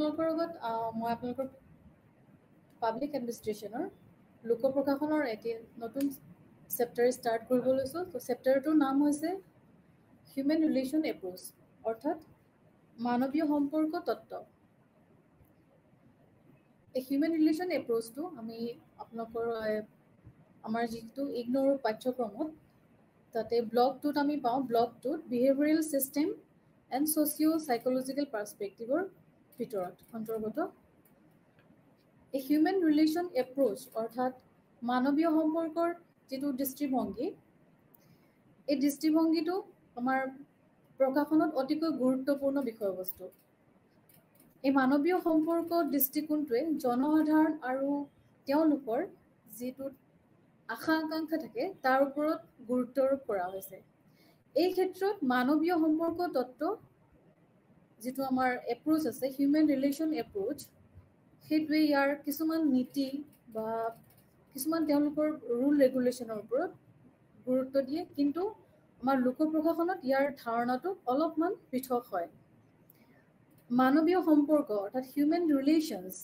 আপোনালোকৰ লগত মই আপোনালোকৰ পাব্লিক এডমিনিষ্ট্ৰেশ্যনৰ লোক প্ৰশাসনৰ এটি নতুন চেপ্টাৰ ষ্টাৰ্ট কৰিব লৈছোঁ। তো চেপ্টাৰটোৰ নাম হৈছে হিউমেন ৰিলেশ্যন এপ্ৰ'চ, অৰ্থাৎ মানৱীয় সম্পৰ্ক তত্ত্ব। এই হিউমেন ৰিলেশ্যন এপ্ৰ'চটো আমি আপোনালোকৰ আমাৰ যিটো ইগন'ৰ পাঠ্যক্ৰমত তাতে ব্লক 2ত আমি পাওঁ। ব্লক 2ত behavioural system and socio' psychological পাৰ্চপেক্টিভৰ ভিতৰত অন্তৰ্গত। এই হিউমেন ৰিলেশ্যন এপ্ৰ'চ অৰ্থাৎ মানৱীয় সম্পৰ্কৰ যিটো দৃষ্টিভংগী, এই দৃষ্টিভংগীটো আমাৰ প্ৰশাসনত অতিকৈ গুৰুত্বপূৰ্ণ বিষয়বস্তু। এই মানৱীয় সম্পৰ্ক দৃষ্টিকোণটোৱে জনসাধাৰণ আৰু তেওঁলোকৰ যিটো আশা আকাংক্ষা থাকে তাৰ ওপৰত গুৰুত্ব আৰোপ কৰা হৈছে। এই ক্ষেত্ৰত মানৱীয় সম্পৰ্ক তত্ত্ব যিটো আমাৰ এপ্ৰ'চ আছে, হিউমেন ৰিলেশ্যন এপ্ৰ'চ, সেইটোৱে ইয়াৰ কিছুমান নীতি বা কিছুমান তেওঁলোকৰ ৰুল ৰেগুলেশ্যনৰ ওপৰত গুৰুত্ব দিয়ে, কিন্তু আমাৰ লোক প্ৰশাসনত ইয়াৰ ধাৰণাটো অলপমান পৃথক হয়। মানৱীয় সম্পৰ্ক অৰ্থাৎ হিউমেন ৰিলেশ্যনছ,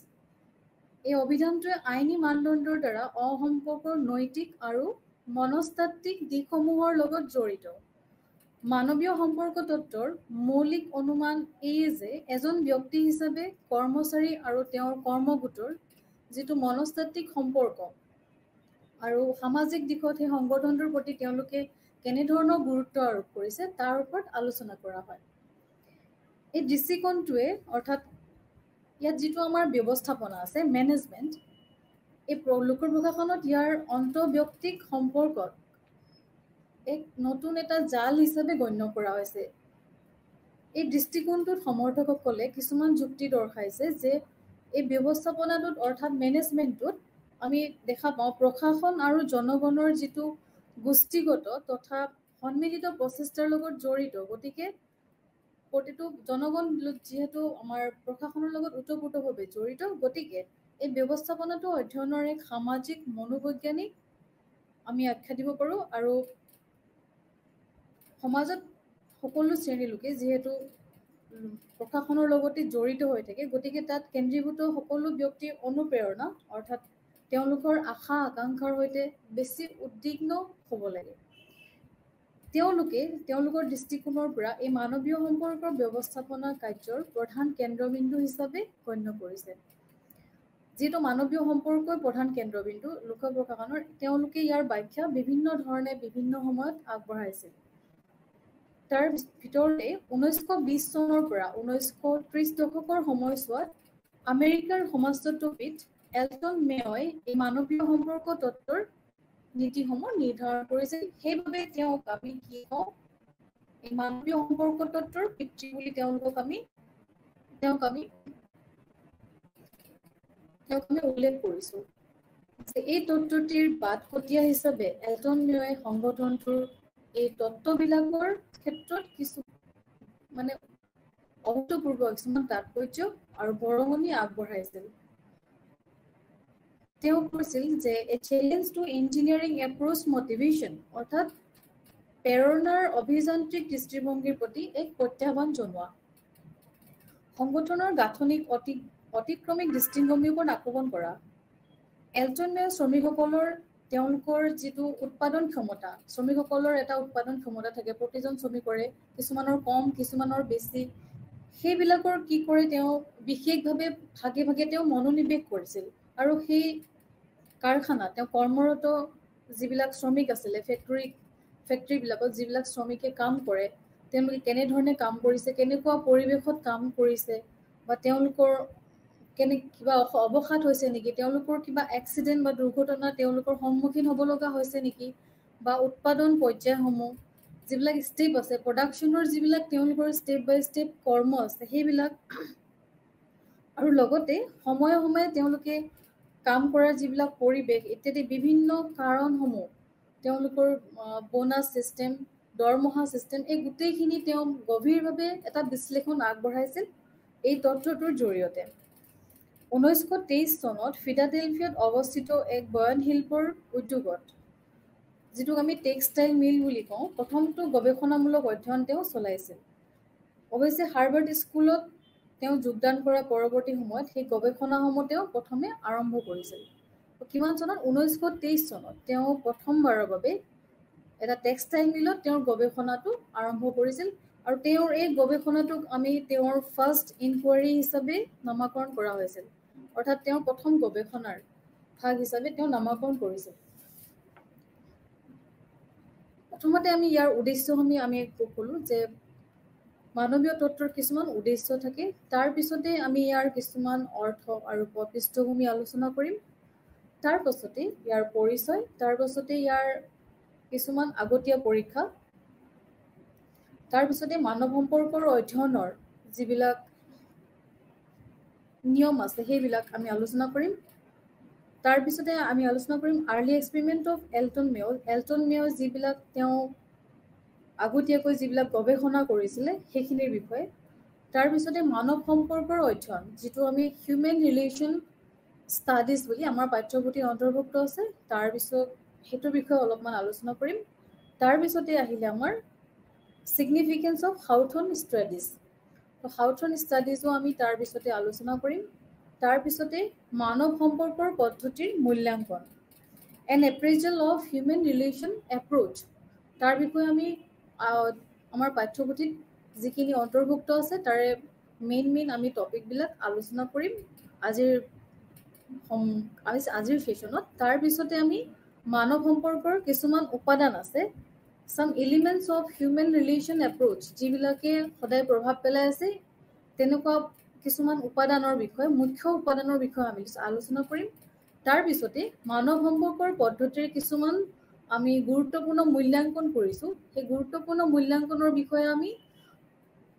এই অভিধানটোৱে আইনী মানদণ্ডৰ দ্বাৰা অসম্পৰ্কৰ নৈতিক আৰু মনস্তাত্ত্বিক দিশসমূহৰ লগত জড়িত। মানৱীয় সম্পৰ্ক তত্ত্বৰ মৌলিক অনুমান এই যে এজন ব্যক্তি হিচাপে কৰ্মচাৰী আৰু তেওঁৰ কৰ্মগোটৰ যিটো মনস্তাত্ত্বিক সম্পৰ্ক আৰু সামাজিক দিশত সেই সংগঠনটোৰ প্ৰতি তেওঁলোকে কেনেধৰণৰ গুৰুত্ব আৰোপ কৰিছে তাৰ ওপৰত আলোচনা কৰা হয়। এই দৃষ্টিকোণটোৱে অৰ্থাৎ ইয়াত যিটো আমাৰ ব্যৱস্থাপনা আছে, মেনেজমেণ্ট, এই লোক প্ৰশাসনত ইয়াৰ অন্তঃব্যক্তিক সম্পৰ্কত এক নতুন এটা জাল হিচাপে গণ্য কৰা হৈছে। এই দৃষ্টিকোণটোত সমৰ্থকসকলে কিছুমান যুক্তি দৰ্শাইছে যে এই ব্যৱস্থাপনাটোত অৰ্থাৎ মেনেজমেণ্টটোত আমি দেখা পাওঁ প্ৰশাসন আৰু জনগণৰ যিটো গোষ্ঠীগত তথা সন্মিলিত প্ৰচেষ্টাৰ লগত জড়িত। গতিকে প্ৰতিটো জনগণ যিহেতু আমাৰ প্ৰশাসনৰ লগত ওতঃপ্ৰোতভাৱে জড়িত, গতিকে এই ব্যৱস্থাপনাটো অধ্যয়নৰ এক সামাজিক মনোবৈজ্ঞানিক আমি আখ্যা দিব পাৰোঁ। আৰু সমাজত সকলো শ্ৰেণীৰ লোকে যিহেতু প্ৰশাসনৰ লগতে জড়িত হৈ থাকে, গতিকে তাত কেন্দ্ৰীভূত সকলো ব্যক্তিৰ অনুপ্ৰেৰণা অৰ্থাৎ তেওঁলোকৰ আশা আকাংক্ষাৰ সৈতে বেছি উদ্বিগ্ন হ'ব লাগে। তেওঁলোকে তেওঁলোকৰ দৃষ্টিকোণৰ পৰা এই মানৱীয় সম্পৰ্কৰ ব্যৱস্থাপনা কাৰ্যৰ প্ৰধান কেন্দ্ৰবিন্দু হিচাপে গণ্য কৰিছে। যিহেতু মানৱীয় সম্পৰ্কই প্ৰধান কেন্দ্ৰবিন্দু লোক প্ৰশাসনৰ, তেওঁলোকে ইয়াৰ ব্যাখ্যা বিভিন্ন ধৰণে বিভিন্ন সময়ত আগবঢ়াইছিল। তাৰ ভিতৰতে 1920 চনৰ পৰা 1930 দশকৰ সময়ছোৱাত আমেৰিকাৰ সমাজতত্ত্ববিদ এলটন মেয়ই এই মানৱীয় সম্পৰ্ক তত্ত্বৰ নীতিসমূহ নিৰ্ধাৰণ কৰিছিল। সেইবাবে তেওঁক আমি কি কওঁ, এই মানৱীয় সম্পৰ্ক তত্ত্বৰ পিতৃ বুলি তেওঁক আমি উল্লেখ কৰিছোঁ। এই তত্ত্বটিৰ বাটকটীয়া হিচাপে এলটন মেয়ই সংগঠনটোৰ এই তত্ত্ববিলাকৰ ক্ষেত্ৰত কিছু মানে অভূতপূৰ্ব কিছুমান তাৎপৰ্য আৰু বৰঙণি আগবঢ়াইছিল। তেওঁ কৈছিল যে a challenge to engineering approach motivation অৰ্থাৎ প্ৰেৰণাৰ অভিযান্ত্ৰিক দৃষ্টিভংগীৰ প্ৰতি এক প্ৰত্যাহ্বান জনোৱা। সংগঠনৰ গাঁথনিক অতিক্ৰমিক দৃষ্টিভংগীৰ ওপৰত আক্ৰমণ কৰা। এলটন মেয়ৰ শ্ৰমিকসকলৰ তেওঁলোকৰ যিটো উৎপাদন ক্ষমতা, শ্ৰমিকসকলৰ এটা উৎপাদন ক্ষমতা থাকে, প্ৰতিজন শ্ৰমিকৰে কিছুমানৰ কম কিছুমানৰ বেছি, সেইবিলাকৰ কি কৰে তেওঁ বিশেষভাৱে ভাগে ভাগে তেওঁ মনোনিৱেশ কৰিছিল। আৰু সেই কাৰখানাত তেওঁ কৰ্মৰত যিবিলাক শ্ৰমিক আছিলে, ফেক্টৰীবিলাকত যিবিলাক শ্ৰমিকে কাম কৰে, তেওঁলোকে কেনেধৰণে কাম কৰিছে, কেনেকুৱা পৰিৱেশত কাম কৰিছে, বা তেওঁলোকৰ কিবা অৱসাদ হৈছে নেকি, তেওঁলোকৰ কিবা এক্সিডেণ্ট বা দুৰ্ঘটনা তেওঁলোকৰ সন্মুখীন হ'ব লগা হৈছে নেকি, বা উৎপাদন পৰ্যায়সমূহ যিবিলাক ষ্টেপ আছে, প্ৰডাকশ্যনৰ যিবিলাক তেওঁলোকৰ ষ্টেপ বাই ষ্টেপ কৰ্ম আছে সেইবিলাক, আৰু লগতে সময়ে সময়ে তেওঁলোকে কাম কৰাৰ যিবিলাক পৰিৱেশ ইত্যাদি বিভিন্ন কাৰণসমূহ, তেওঁলোকৰ বোনাছ ছিষ্টেম, দৰমহা ছিষ্টেম, এই গোটেইখিনি তেওঁ গভীৰভাৱে এটা বিশ্লেষণ আগবঢ়াইছিল এই তথ্যটোৰ জৰিয়তে। 1923 চনত ফিলাডেলফিয়াত অৱস্থিত এক বয়নশিল্পৰ উদ্যোগত, যিটোক আমি টেক্সটাইল মিল বুলি কওঁ, প্ৰথমটো গৱেষণামূলক অধ্যয়ন তেওঁ চলাইছিল। অৱশ্যে হাৰ্ভাৰ্ড স্কুলত তেওঁ যোগদান কৰা পৰৱৰ্তী সময়ত সেই গৱেষণাসমূহ তেওঁ প্ৰথমে আৰম্ভ কৰিছিল। কিমান চনত 1923 চনত তেওঁ প্ৰথমবাৰৰ বাবে এটা টেক্সটাইল মিলত তেওঁৰ গৱেষণাটো আৰম্ভ কৰিছিল আৰু তেওঁৰ এই গৱেষণাটোক আমি তেওঁৰ ফাৰ্ষ্ট ইনকুৱাৰী হিচাপে নামাকৰণ কৰা হৈছিল, অৰ্থাৎ তেওঁৰ প্ৰথম গৱেষণাৰ ভাগ হিচাপে তেওঁ নামাকৰণ কৰিছিল। প্ৰথমতে আমি ইয়াৰ উদ্দেশ্যসমূহ আমি ক'লো যে মানৱীয় তত্ত্বৰ কিছুমান উদ্দেশ্য থাকে, তাৰ পিছতে আমি ইয়াৰ কিছুমান অৰ্থ আৰু পৃষ্ঠভূমি আলোচনা কৰিম, তাৰ পাছতে ইয়াৰ পৰিচয়, তাৰ পাছতে ইয়াৰ কিছুমান আগতীয়া পৰীক্ষা, তাৰ পিছতে মানৱ সম্পৰ্কৰ অধ্যয়নৰ যিবিলাক নিয়ম আছে সেইবিলাক আমি আলোচনা কৰিম। তাৰ পিছতে আমি আলোচনা কৰিম early experiment of Elton Mayo. Elton Mayo যিবিলাক তেওঁ আগতীয়াকৈ যিবিলাক গৱেষণা কৰিছিলে সেইখিনিৰ বিষয়ে। তাৰ পিছতে মানৱ সম্পৰ্কৰ অধ্যয়ন, যিটো আমি হিউমেন ৰিলেশ্যন ষ্টাডিজ বুলি আমাৰ পাঠ্যপুথিৰ অন্তৰ্ভুক্ত আছে, তাৰ পিছত সেইটোৰ বিষয়ে অলপমান আলোচনা কৰিম। তাৰ পিছতে আহিলে আমাৰ ছিগনিফিকেঞ্চ অফ হাউথৰ্ন ষ্টাডিজ। হাউথৰ্ন ষ্টাডিজো আমি তাৰ পিছতে আলোচনা কৰিম। তাৰ পিছতে মানৱ সম্পৰ্কৰ পদ্ধতিৰ মূল্যাংকন, an appraisal of human relation approach, তাৰ বিষয়ে আমি আমাৰ পাঠ্যপুথিত যিখিনি অন্তৰ্ভুক্ত আছে তাৰে মেইন আমি টপিকবিলাক আলোচনা কৰিম আজিৰ সেশ্যনত। তাৰ পিছতে আমি মানৱ সম্পৰ্কৰ কিছুমান উপাদান আছে, some elements of human relation approach, যিবিলাকে সদায় প্ৰভাৱ পেলাই আছে, তেনেকুৱা কিছুমান উপাদানৰ বিষয়ে, মুখ্য উপাদানৰ বিষয়ে আমি আলোচনা কৰিম। তাৰ পিছতে মানৱ সম্পৰ্কৰ পদ্ধতিৰ কিছুমান আমি গুৰুত্বপূৰ্ণ মূল্যাংকন কৰিছোঁ, সেই গুৰুত্বপূৰ্ণ মূল্যাংকনৰ বিষয়ে আমি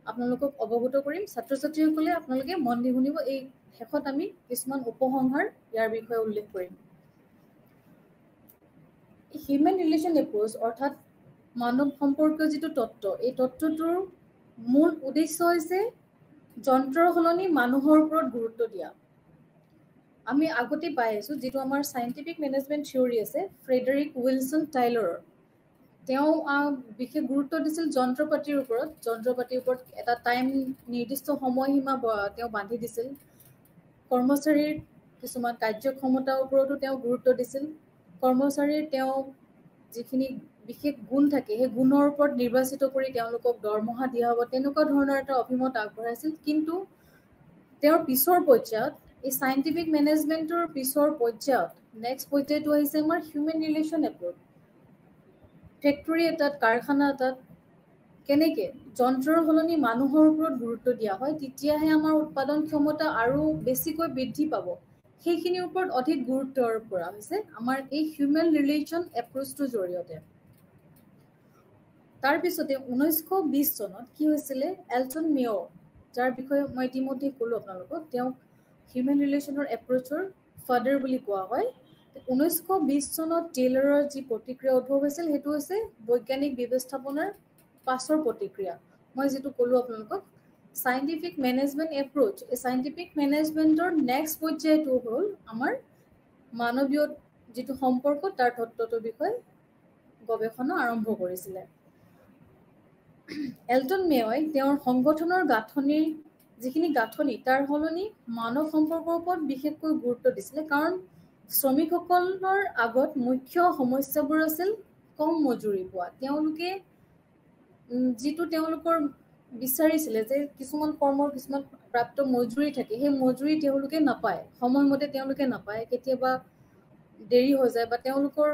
আপোনালোকক অৱগত কৰিম। ছাত্ৰ ছাত্ৰীসকলে আপোনালোকে মন দি শুনিব, এই শেষত আমি কিছুমান উপসংহাৰ ইয়াৰ বিষয়ে উল্লেখ কৰিম। হিউমেন ৰিলেশ্যন এপ্ৰ'চ অৰ্থাৎ মানৱ সম্পৰ্কীয় যিটো তত্ত্ব, এই তত্ত্বটোৰ মূল উদ্দেশ্য হৈছে যন্ত্ৰৰ সলনি মানুহৰ ওপৰত গুৰুত্ব দিয়া। আমি আগতে পাই আছোঁ যিটো আমাৰ চাইণ্টিফিক মেনেজমেণ্ট থিয়ৰী আছে ফ্ৰেডেৰিক উইলছন টাইলৰৰ, তেওঁ বিশেষ গুৰুত্ব দিছিল যন্ত্ৰপাতিৰ ওপৰত এটা টাইম নিৰ্দিষ্ট সময়সীমা তেওঁ বান্ধি দিছিল। কৰ্মচাৰীৰ কিছুমান কাৰ্যক্ষমতাৰ ওপৰতো তেওঁ গুৰুত্ব দিছিল। কৰ্মচাৰীৰ তেওঁ যিখিনি বিশেষ গুণ থাকে সেই গুণৰ ওপৰত নিৰ্বাচিত কৰি তেওঁলোকক দৰমহা দিয়া হ'ব, তেনেকুৱা ধৰণৰ এটা অভিমত আগবঢ়াইছিল। কিন্তু তেওঁৰ পিছৰ পৰ্যায়ত, এই চাইণ্টিফিক মেনেজমেণ্টৰ পিছৰ পৰ্যায়ত নেক্সট পৰ্যায়টো আহিছে আমাৰ হিউমেন ৰিলেশ্যন এপ্ৰ'চ। ফেক্টৰী এটাত, কাৰখানা এটাত কেনেকৈ যন্ত্ৰৰ সলনি মানুহৰ ওপৰত গুৰুত্ব দিয়া হয়, তেতিয়াহে আমাৰ উৎপাদন ক্ষমতা আৰু বেছিকৈ বৃদ্ধি পাব, সেইখিনিৰ ওপৰত অধিক গুৰুত্ব আৰোপ কৰা হৈছে আমাৰ এই হিউমেন ৰিলেশ্যন এপ্ৰ'চটোৰ জৰিয়তে। তাৰপিছতে 1920 চনত কি হৈছিলে, এল্টন মেয়, যাৰ বিষয়ে মই ইতিমধ্যে ক'লোঁ আপোনালোকক, তেওঁক হিউমেন ৰিলেশ্যনৰ এপ্ৰ'চৰ ফাদাৰ বুলি কোৱা হয়। 1920 চনত টেইলৰৰ যি প্ৰতিক্ৰিয়া উদ্ভৱ হৈছিল সেইটো হৈছে বৈজ্ঞানিক ব্যৱস্থাপনাৰ পাছৰ প্ৰতিক্ৰিয়া। মই যিটো ক'লোঁ আপোনালোকক চাইণ্টিফিক মেনেজমেণ্ট এপ্ৰ'চ, এই চাইণ্টিফিক মেনেজমেণ্টৰ নেক্সট পৰ্যায়টো হ'ল আমাৰ মানৱীয় যিটো সম্পৰ্ক তাৰ তত্ত্বটোৰ বিষয়ে গৱেষণা আৰম্ভ কৰিছিলে। এল্টন মেয়ই তেওঁৰ সংগঠনৰ গাঁথনিৰ যিখিনি গাঁথনি তাৰ সলনি মানৱ সম্পৰ্কৰ ওপৰত বিশেষকৈ গুৰুত্ব দিছিলে, কাৰণ শ্ৰমিকসকলৰ আগত মুখ্য সমস্যাবোৰ আছিল কম মজুৰি পোৱা। তেওঁলোকে যিটো তেওঁলোকৰ বিচাৰিছিলে যে কিছুমান কৰ্মৰ কিছুমান প্ৰাপ্ত মজুৰি থাকে, সেই মজুৰি তেওঁলোকে নাপায়, সময়মতে তেওঁলোকে নাপায়, কেতিয়াবা দেৰি হৈ যায় বা তেওঁলোকৰ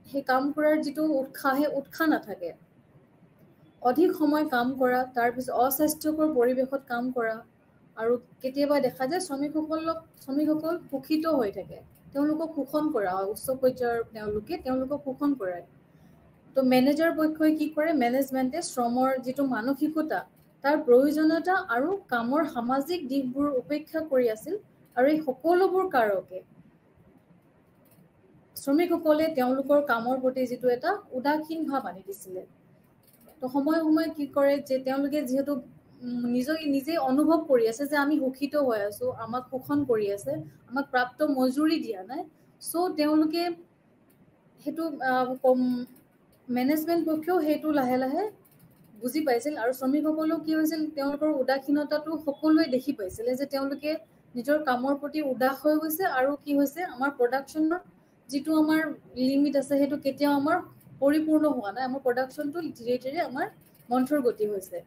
সেই কাম কৰাৰ যিটো উৎসাহ, সেই উৎসাহ নাথাকে। অধিক সময় কাম কৰা, তাৰপিছত অস্বাস্থ্যকৰ পৰিৱেশত কাম কৰা, আৰু কেতিয়াবা দেখা যায় শ্ৰমিকসকল শোষিত হৈ থাকে, তেওঁলোকক শোষণ কৰা হয়, উচ্চ পৰ্যায়ৰ তেওঁলোকক শোষণ কৰে। তো মেনেজাৰ পক্ষই কি কৰে, মেনেজমেণ্টে শ্ৰমৰ যিটো মানসিকতা তাৰ প্ৰয়োজনীয়তা আৰু কামৰ সামাজিক দিশবোৰ উপেক্ষা কৰি আছিল, আৰু এই সকলোবোৰ কাৰকে শ্ৰমিকসকলে তেওঁলোকৰ কামৰ প্ৰতি যিটো এটা উদাসীন ভাৱ আনি দিছিলে। তো সময়ে সময়ে কি কৰে যে তেওঁলোকে যিহেতু নিজেই অনুভৱ কৰি আছে যে আমি শোষিত হৈ আছোঁ, আমাক শোষণ কৰি আছে, আমাক প্ৰাপ্ত মজুৰি দিয়া নাই, চ' তেওঁলোকে সেইটো মেনেজমেণ্ট পক্ষেও সেইটো লাহে লাহে বুজি পাইছিল আৰু শ্ৰমিকসকলেও কি হৈছিল তেওঁলোকৰ উদাসীনতাটো সকলোৱে দেখি পাইছিলে যে তেওঁলোকে নিজৰ কামৰ প্ৰতি উদাস হৈ গৈছে আৰু কি হৈছে আমাৰ প্ৰডাকশ্যনৰ যিটো আমাৰ লিমিট আছে সেইটো কেতিয়াও আমাৰ পৰিপূৰ্ণ হোৱা নাই আমাৰ প্ৰডাকশ্যনটো ধীৰে ধীৰে আমাৰ মন্থৰ গতি হৈছে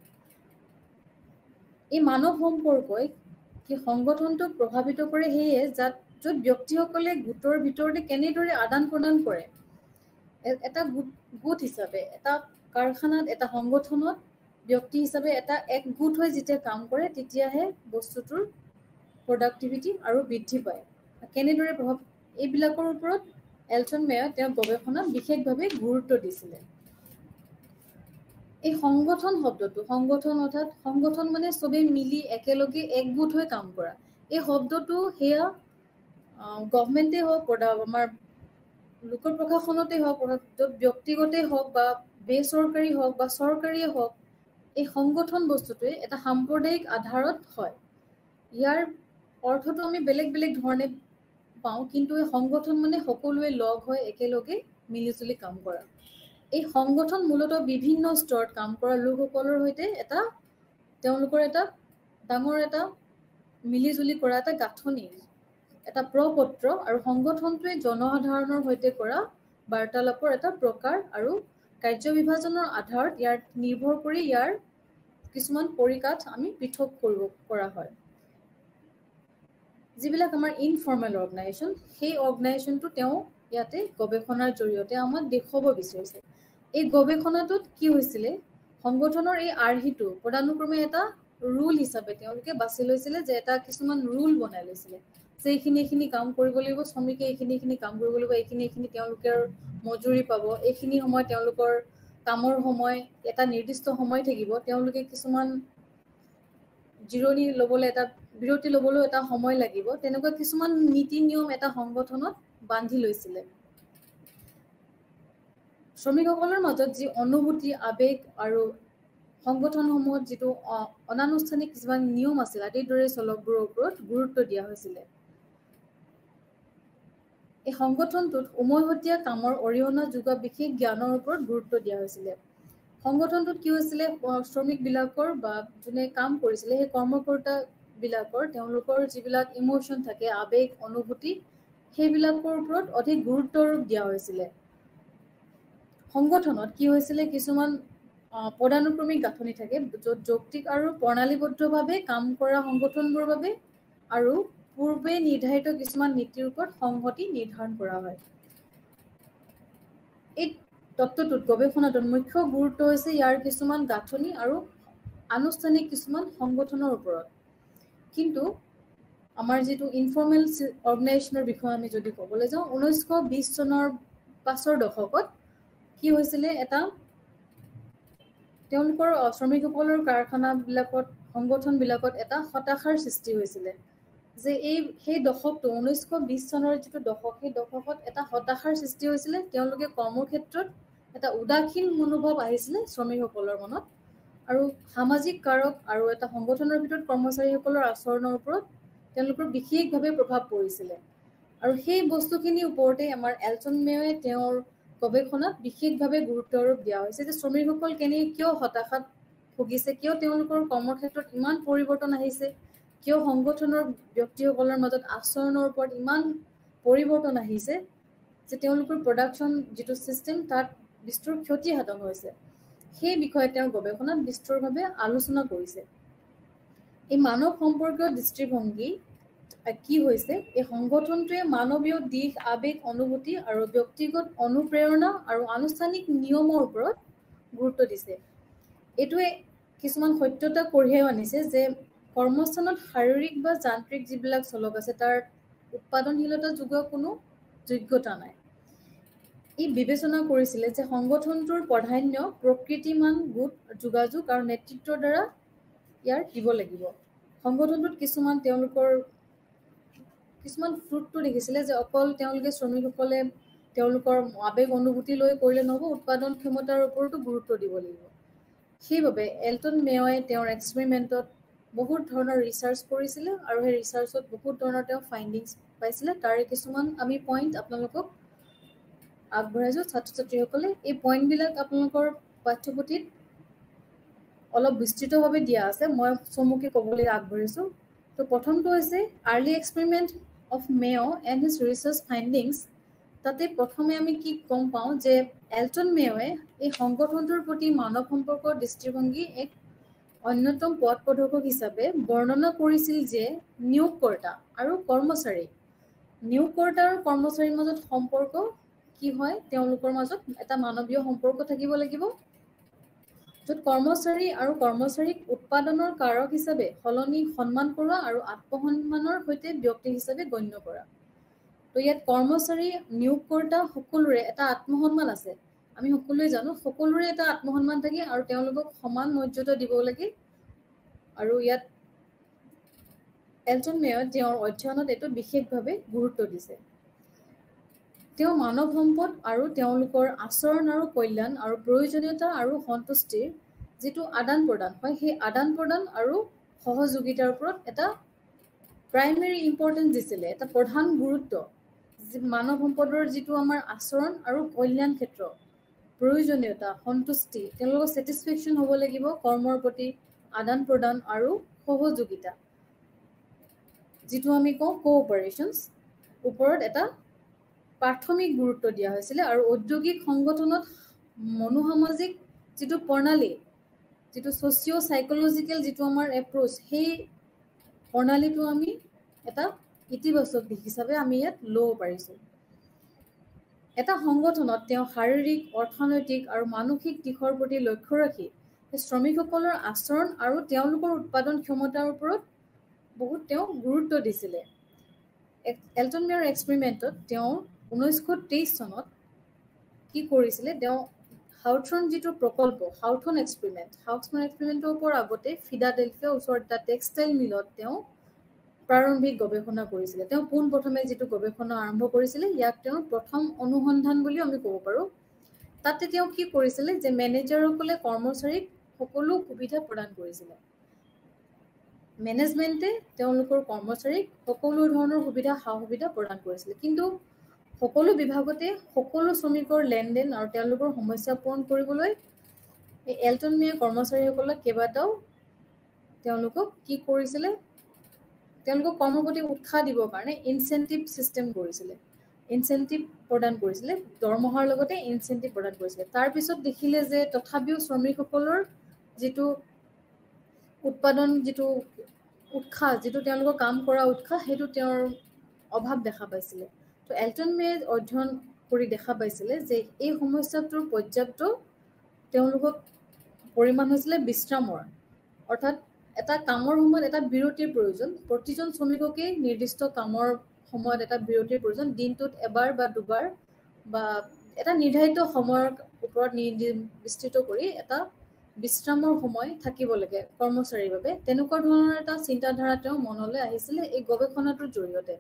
এই মানৱ সম্পৰ্কই কি সংগঠনটোক প্ৰভাৱিত কৰে সেয়ে য'ত ব্যক্তিসকলে গোটৰ ভিতৰতে কেনেদৰে আদান প্ৰদান কৰে এটা গোট হিচাপে এটা কাৰখানাত এটা সংগঠনত ব্যক্তি হিচাপে এটা এক গোট হৈ যেতিয়া কাম কৰে তেতিয়াহে বস্তুটোৰ প্ৰডাক্টিভিটি আৰু বৃদ্ধি পায় কেনেদৰে প্ৰভাৱ এইবিলাকৰ ওপৰত এলটন মেয় তেওঁ গৱেষণাত বিশেষভাৱে গুৰুত্ব দিছিলে এই সংগঠন শব্দটো সংগঠন অৰ্থাৎ সংগঠন মানে চবেই মিলি একেলগে একগোট হৈ কাম কৰা এই শব্দটো সেয়া গভৰ্ণমেণ্টে হওক আমাৰ লোক প্ৰশাসনতে হওক ব্যক্তিগতেই হওক বা বেচৰকাৰী হওক বা চৰকাৰীয়ে হওক এই সংগঠন বস্তুটোৱে এটা সাম্প্ৰদায়িক আধাৰত হয় ইয়াৰ অৰ্থটো আমি বেলেগ বেলেগ ধৰণে পাওঁ কিন্তু এই সংগঠন মানে সকলোৱে লগ হৈ একেলগে মিলিজুলি কাম কৰা এই সংগঠন মূলতঃ বিভিন্ন স্তৰত কাম কৰা লোকসকলৰ সৈতে তেওঁলোকৰ এটা ডাঙৰ এটা মিলিজুলি কৰা এটা গাঁথনি এটা প্ৰপত্ৰ আৰু সংগঠনটোৱে জনসাধাৰণৰ সৈতে কৰা বাৰ্তালাপৰ এটা প্ৰকাৰ আৰু কাৰ্য বিভাজনৰ আধাৰত ইয়াৰ নিৰ্ভৰ কৰি ইয়াৰ কিছুমান পৰিকাঠ আমি পৃথক কৰা হয় যিবিলাক আমাৰ ইনফৰ্মেল অৰ্গেনাইজেশ্যন সেই অৰ্গেনাইজেশ্যনটো তেওঁ ইয়াতে গৱেষণাৰ জৰিয়তে আমাক দেখুৱাব বিচাৰিছে এই গৱেষণাটোত কি হৈছিলে সংগঠনৰ এই আৰ্হিটো পদানুক্ৰমে এটা ৰুল হিচাপে তেওঁলোকে বাছি লৈছিলে যে এটা কিছুমান ৰুল বনাই লৈছিলে যে এইখিনি কাম কৰিব লাগিব শ্ৰমিকে এইখিনি কাম কৰিব লাগিব এইখিনি তেওঁলোকৰ মজুৰি পাব এইখিনি সময় তেওঁলোকৰ কামৰ সময় এটা নিৰ্দিষ্ট সময় থাকিব তেওঁলোকে কিছুমান জিৰণি ল'বলৈ এটা বিৰতি ল'বলৈ এটা সময় লাগিব তেনেকুৱা কিছুমান নীতি নিয়ম এটা সংগঠনত বান্ধি লৈছিলে শ্ৰমিকসকলৰ মাজত যি অনুভূতি আবেগ আৰু সংগঠনসমূহত যিটো অনানুষ্ঠানিক কিছুমান নিয়ম আছিল আদিৰ দৰে চলকবোৰৰ ওপৰত গুৰুত্ব দিয়া হৈছিলে এই সংগঠনটোত উমৈহতীয়া কামৰ অৰিহণা যোগোৱা বিশেষ জ্ঞানৰ ওপৰত গুৰুত্ব দিয়া হৈছিলে সংগঠনটোত কি হৈছিলে শ্ৰমিকবিলাকৰ বা যোনে কাম কৰিছিলে সেই কৰ্মকৰ্তাবিলাকৰ তেওঁলোকৰ যিবিলাক ইমোশ্যন থাকে আবেগ অনুভূতি সেইবিলাকৰ ওপৰত অধিক গুৰুত্ব দিয়া হৈছিলে সংগঠনত কি হৈছিলে কিছুমান পদানুক্ৰমিক গাঁথনি থাকে য'ত যৌক্তিক আৰু প্ৰণালীবদ্ধভাৱে কাম কৰা সংগঠনবোৰৰ বাবে আৰু পূৰ্বে নিৰ্ধাৰিত কিছুমান নীতিৰ ওপৰত সংহতি নিৰ্ধাৰণ কৰা হয় এই তত্ত্বটোত গৱেষণাটোত মুখ্য গুৰুত্ব হৈছে ইয়াৰ কিছুমান গাঁথনি আৰু আনুষ্ঠানিক কিছুমান সংগঠনৰ ওপৰত কিন্তু আমাৰ যিটো ইনফৰ্মেল অৰ্গেনাইজেশ্যনৰ বিষয়ে আমি যদি ক'বলৈ যাওঁ 1920 চনৰ পাছৰ দশকত কি হৈছিলে এটা তেওঁলোকৰ শ্ৰমিকসকলৰ কাৰখানাবিলাকত সংগঠনবিলাকত এটা হতাশাৰ সৃষ্টি হৈছিলে যে সেই দশকটো 1920 চনৰ যিটো দশক সেই দশকত এটা হতাশাৰ সৃষ্টি হৈছিলে তেওঁলোকে কৰ্মক্ষেত্ৰত এটা উদাসীন মনোভাৱ আহিছিলে শ্ৰমিকসকলৰ মনত আৰু সামাজিক কাৰক আৰু এটা সংগঠনৰ ভিতৰত কৰ্মচাৰীসকলৰ আচৰণৰ ওপৰত তেওঁলোকৰ বিশেষভাৱে প্ৰভাৱ পৰিছিলে আৰু সেই বস্তুখিনিৰ ওপৰতে আমাৰ এলটন মেয়ৰে তেওঁৰ গৱেষণাত বিশেষভাৱে গুৰুত্ব আৰোপ দিয়া হৈছে যে শ্ৰমিকসকল কিয় হতাশাত ভুগিছে কিয় তেওঁলোকৰ কৰ্মক্ষেত্ৰত ইমান পৰিৱৰ্তন আহিছে কিয় সংগঠনৰ ব্যক্তিসকলৰ মাজত আচৰণৰ ওপৰত ইমান পৰিৱৰ্তন আহিছে যে তেওঁলোকৰ প্ৰডাকশ্যন যিটো ছিষ্টেম তাত বিস্তৰ ক্ষতি সাধন হৈছে সেই বিষয়ে তেওঁ গৱেষণাত বিস্তৰভাৱে আলোচনা কৰিছে এই মানৱ সম্পৰ্কীয় দৃষ্টিভংগী কি হৈছে এই সংগঠনটোৱে মানৱীয় দিশ আবেগ অনুভূতি আৰু ব্যক্তিগত অনুপ্ৰেৰণা আৰু আনুষ্ঠানিক নিয়মৰ ওপৰত গুৰুত্ব দিছে এইটোৱে কিছুমান সত্যতা কঢ়িয়াই আনিছে যে কৰ্মস্থানত শাৰীৰিক বা যান্ত্ৰিক যিবিলাক চলক আছে তাৰ উৎপাদনশীলতা যোগোৱা কোনো যোগ্যতা নাই ই বিবেচনা কৰিছিলে যে সংগঠনটোৰ প্ৰাধান্য প্ৰকৃতিমান গোট যোগাযোগ আৰু নেতৃত্বৰ দ্বাৰা ইয়াৰ দিব লাগিব সংগঠনটোত কিছুমান তেওঁলোকৰ কিছুমান ফ্ৰুটটো দেখিছিলে যে অকল তেওঁলোকে শ্ৰমিকসকলে তেওঁলোকৰ আবেগ অনুভূতি লৈ কৰিলে নহ'ব উৎপাদন ক্ষমতাৰ ওপৰতো গুৰুত্ব দিব লাগিব সেইবাবে এলটন মেয়ৰে তেওঁৰ এক্সপেৰিমেণ্টত বহুত ধৰণৰ ৰিচাৰ্চ কৰিছিলে আৰু সেই ৰিচাৰ্চত বহুত ধৰণৰ তেওঁ ফাইণ্ডিংছ পাইছিলে তাৰে কিছুমান আমি পইণ্ট আপোনালোকক আগবঢ়াইছোঁ ছাত্ৰ ছাত্ৰীসকলে এই পইণ্টবিলাক আপোনালোকৰ পাঠ্যপুথিত অলপ বিস্তৃতভাৱে দিয়া আছে মই চমুকে ক'বলৈ আগবাঢ়িছোঁ তো প্ৰথমটো হৈছে early experiment of Mayo and his research findings তাতে প্ৰথমে আমি কি গম পাওঁ যে এলটন মেয়য়ে এই সংগঠনটোৰ প্ৰতি মানৱ সম্পৰ্কৰ দৃষ্টিভংগী এক অন্যতম পথ প্ৰদৰ্শক হিচাপে বৰ্ণনা কৰিছিল যে নিয়োগকৰ্তা আৰু কৰ্মচাৰী নিয়োগকৰ্তা আৰু কৰ্মচাৰীৰ মাজত সম্পৰ্ক কি হয় তেওঁলোকৰ মাজত এটা মানৱীয় সম্পৰ্ক থাকিব লাগিব য'ত কৰ্মচাৰী আৰু কৰ্মচাৰীক উৎপাদনৰ কাৰক হিচাপে সলনি সন্মান কৰা আৰু আত্মসন্মানৰ সৈতে ব্যক্তি হিচাপে গণ্য কৰা তো ইয়াত কৰ্মচাৰী নিয়োগকৰ্তা সকলোৰে এটা আত্মসন্মান আছে আমি সকলোৱে জানো সকলোৰে এটা আত্মসন্মান থাকে আৰু তেওঁলোকক সমান মৰ্যাদা দিব লাগে আৰু ইয়াত এলটন মেয়ৰ তেওঁৰ অধ্যয়নত এইটো বিশেষভাৱে গুৰুত্ব দিছে তেওঁ মানৱ সম্পদ আৰু তেওঁলোকৰ আচৰণ আৰু কল্যাণ আৰু প্ৰয়োজনীয়তা আৰু সন্তুষ্টিৰ যিটো আদান প্ৰদান হয় সেই আদান প্ৰদান আৰু সহযোগিতাৰ ওপৰত এটা প্ৰাইমেৰী ইম্পৰ্টেঞ্চ দিছিলে এটা প্ৰধান গুৰুত্ব মানৱ সম্পদৰ যিটো আমাৰ আচৰণ আৰু কল্যাণ ক্ষেত্ৰ প্ৰয়োজনীয়তা সন্তুষ্টি তেওঁলোকৰ ছেটিছফেকশ্যন হ'ব লাগিব কৰ্মৰ প্ৰতি আদান প্ৰদান আৰু সহযোগিতা যিটো আমি কওঁ কোঅপাৰেশ্যনছ ওপৰত এটা প্ৰাথমিক গুৰুত্ব দিয়া হৈছিলে আৰু ঔদ্যোগিক সংগঠনত মনোসামাজিক যিটো প্ৰণালী যিটো ছ'চিঅ' চাইক'লজিকেল যিটো আমাৰ এপ্ৰ'চ সেই প্ৰণালীটো আমি এটা ইতিবাচক দিশ হিচাপে আমি ইয়াত ল'ব পাৰিছোঁ এটা সংগঠনত তেওঁ শাৰীৰিক অৰ্থনৈতিক আৰু মানসিক দিশৰ প্ৰতি লক্ষ্য ৰাখি শ্ৰমিকসকলৰ আচৰণ আৰু তেওঁলোকৰ উৎপাদন ক্ষমতাৰ ওপৰত বহুত তেওঁ গুৰুত্ব দিছিলে এলটন মেয়ৰ এক্সপেৰিমেণ্টত তেওঁ 1923 চনত কি কৰিছিলে তেওঁ হাউথৰ্ণ যিটো প্ৰকল্প হাউথৰ্ণ এক্সপেৰিমেণ্টৰ ওপৰত আগতে ফিলাডেলফিয়া ওচৰত এটা টেক্সটাইল মিলত তেওঁ প্ৰাৰম্ভিক গৱেষণা কৰিছিলে তেওঁ পোনপ্ৰথমে যিটো গৱেষণা আৰম্ভ কৰিছিলে ইয়াক তেওঁ প্ৰথম অনুসন্ধান বুলি আমি ক'ব পাৰোঁ তাতে তেওঁ কি কৰিছিলে যে মেনেজাৰসকলে কৰ্মচাৰীক সকলো সুবিধা প্ৰদান কৰিছিলে মেনেজমেণ্টে তেওঁলোকৰ কৰ্মচাৰীক সকলো ধৰণৰ সুবিধা সা সুবিধা প্ৰদান কৰিছিলে কিন্তু সকলো বিভাগতে সকলো শ্ৰমিকৰ লেনদেন আৰু তেওঁলোকৰ সমস্যা পূৰণ কৰিবলৈ এই এলটন মেয়ৰ কৰ্মচাৰীসকলক কেইবাটাও তেওঁলোকক কি কৰিছিলে তেওঁলোকক কৰ্মৰ প্ৰতি উৎসাহ দিবৰ কাৰণে ইনচেণ্টিভ ছিষ্টেম কৰিছিলে ইনচেণ্টিভ প্ৰদান কৰিছিলে দৰমহাৰ লগতে ইনচেণ্টিভ প্ৰদান কৰিছিলে তাৰপিছত দেখিলে যে তথাপিও শ্ৰমিকসকলৰ যিটো উৎপাদন যিটো উৎসাহ যিটো তেওঁলোকৰ কাম কৰা উৎসাহ সেইটো তেওঁৰ অভাৱ দেখা পাইছিলে তো এলটন মেয়ে অধ্যয়ন কৰি দেখা পাইছিলে যে এই সমস্যাটোৰ পৰ্যাপ্ত তেওঁলোকক পৰিমাণ হৈছিলে বিশ্ৰামৰ অৰ্থাৎ এটা কামৰ সময়ত এটা বিৰতিৰ প্ৰয়োজন প্ৰতিজন শ্ৰমিককে নিৰ্দিষ্ট কামৰ সময়ত এটা বিৰতিৰ প্ৰয়োজন দিনটোত এবাৰ বা দুবাৰ বা এটা নিৰ্ধাৰিত সময়ৰ ওপৰত বিস্তৃত কৰি এটা বিশ্ৰামৰ সময় থাকিব লাগে কৰ্মচাৰীৰ বাবে তেনেকুৱা ধৰণৰ এটা চিন্তাধাৰা তেওঁ মনলৈ আহিছিলে এই গৱেষণাটোৰ জৰিয়তে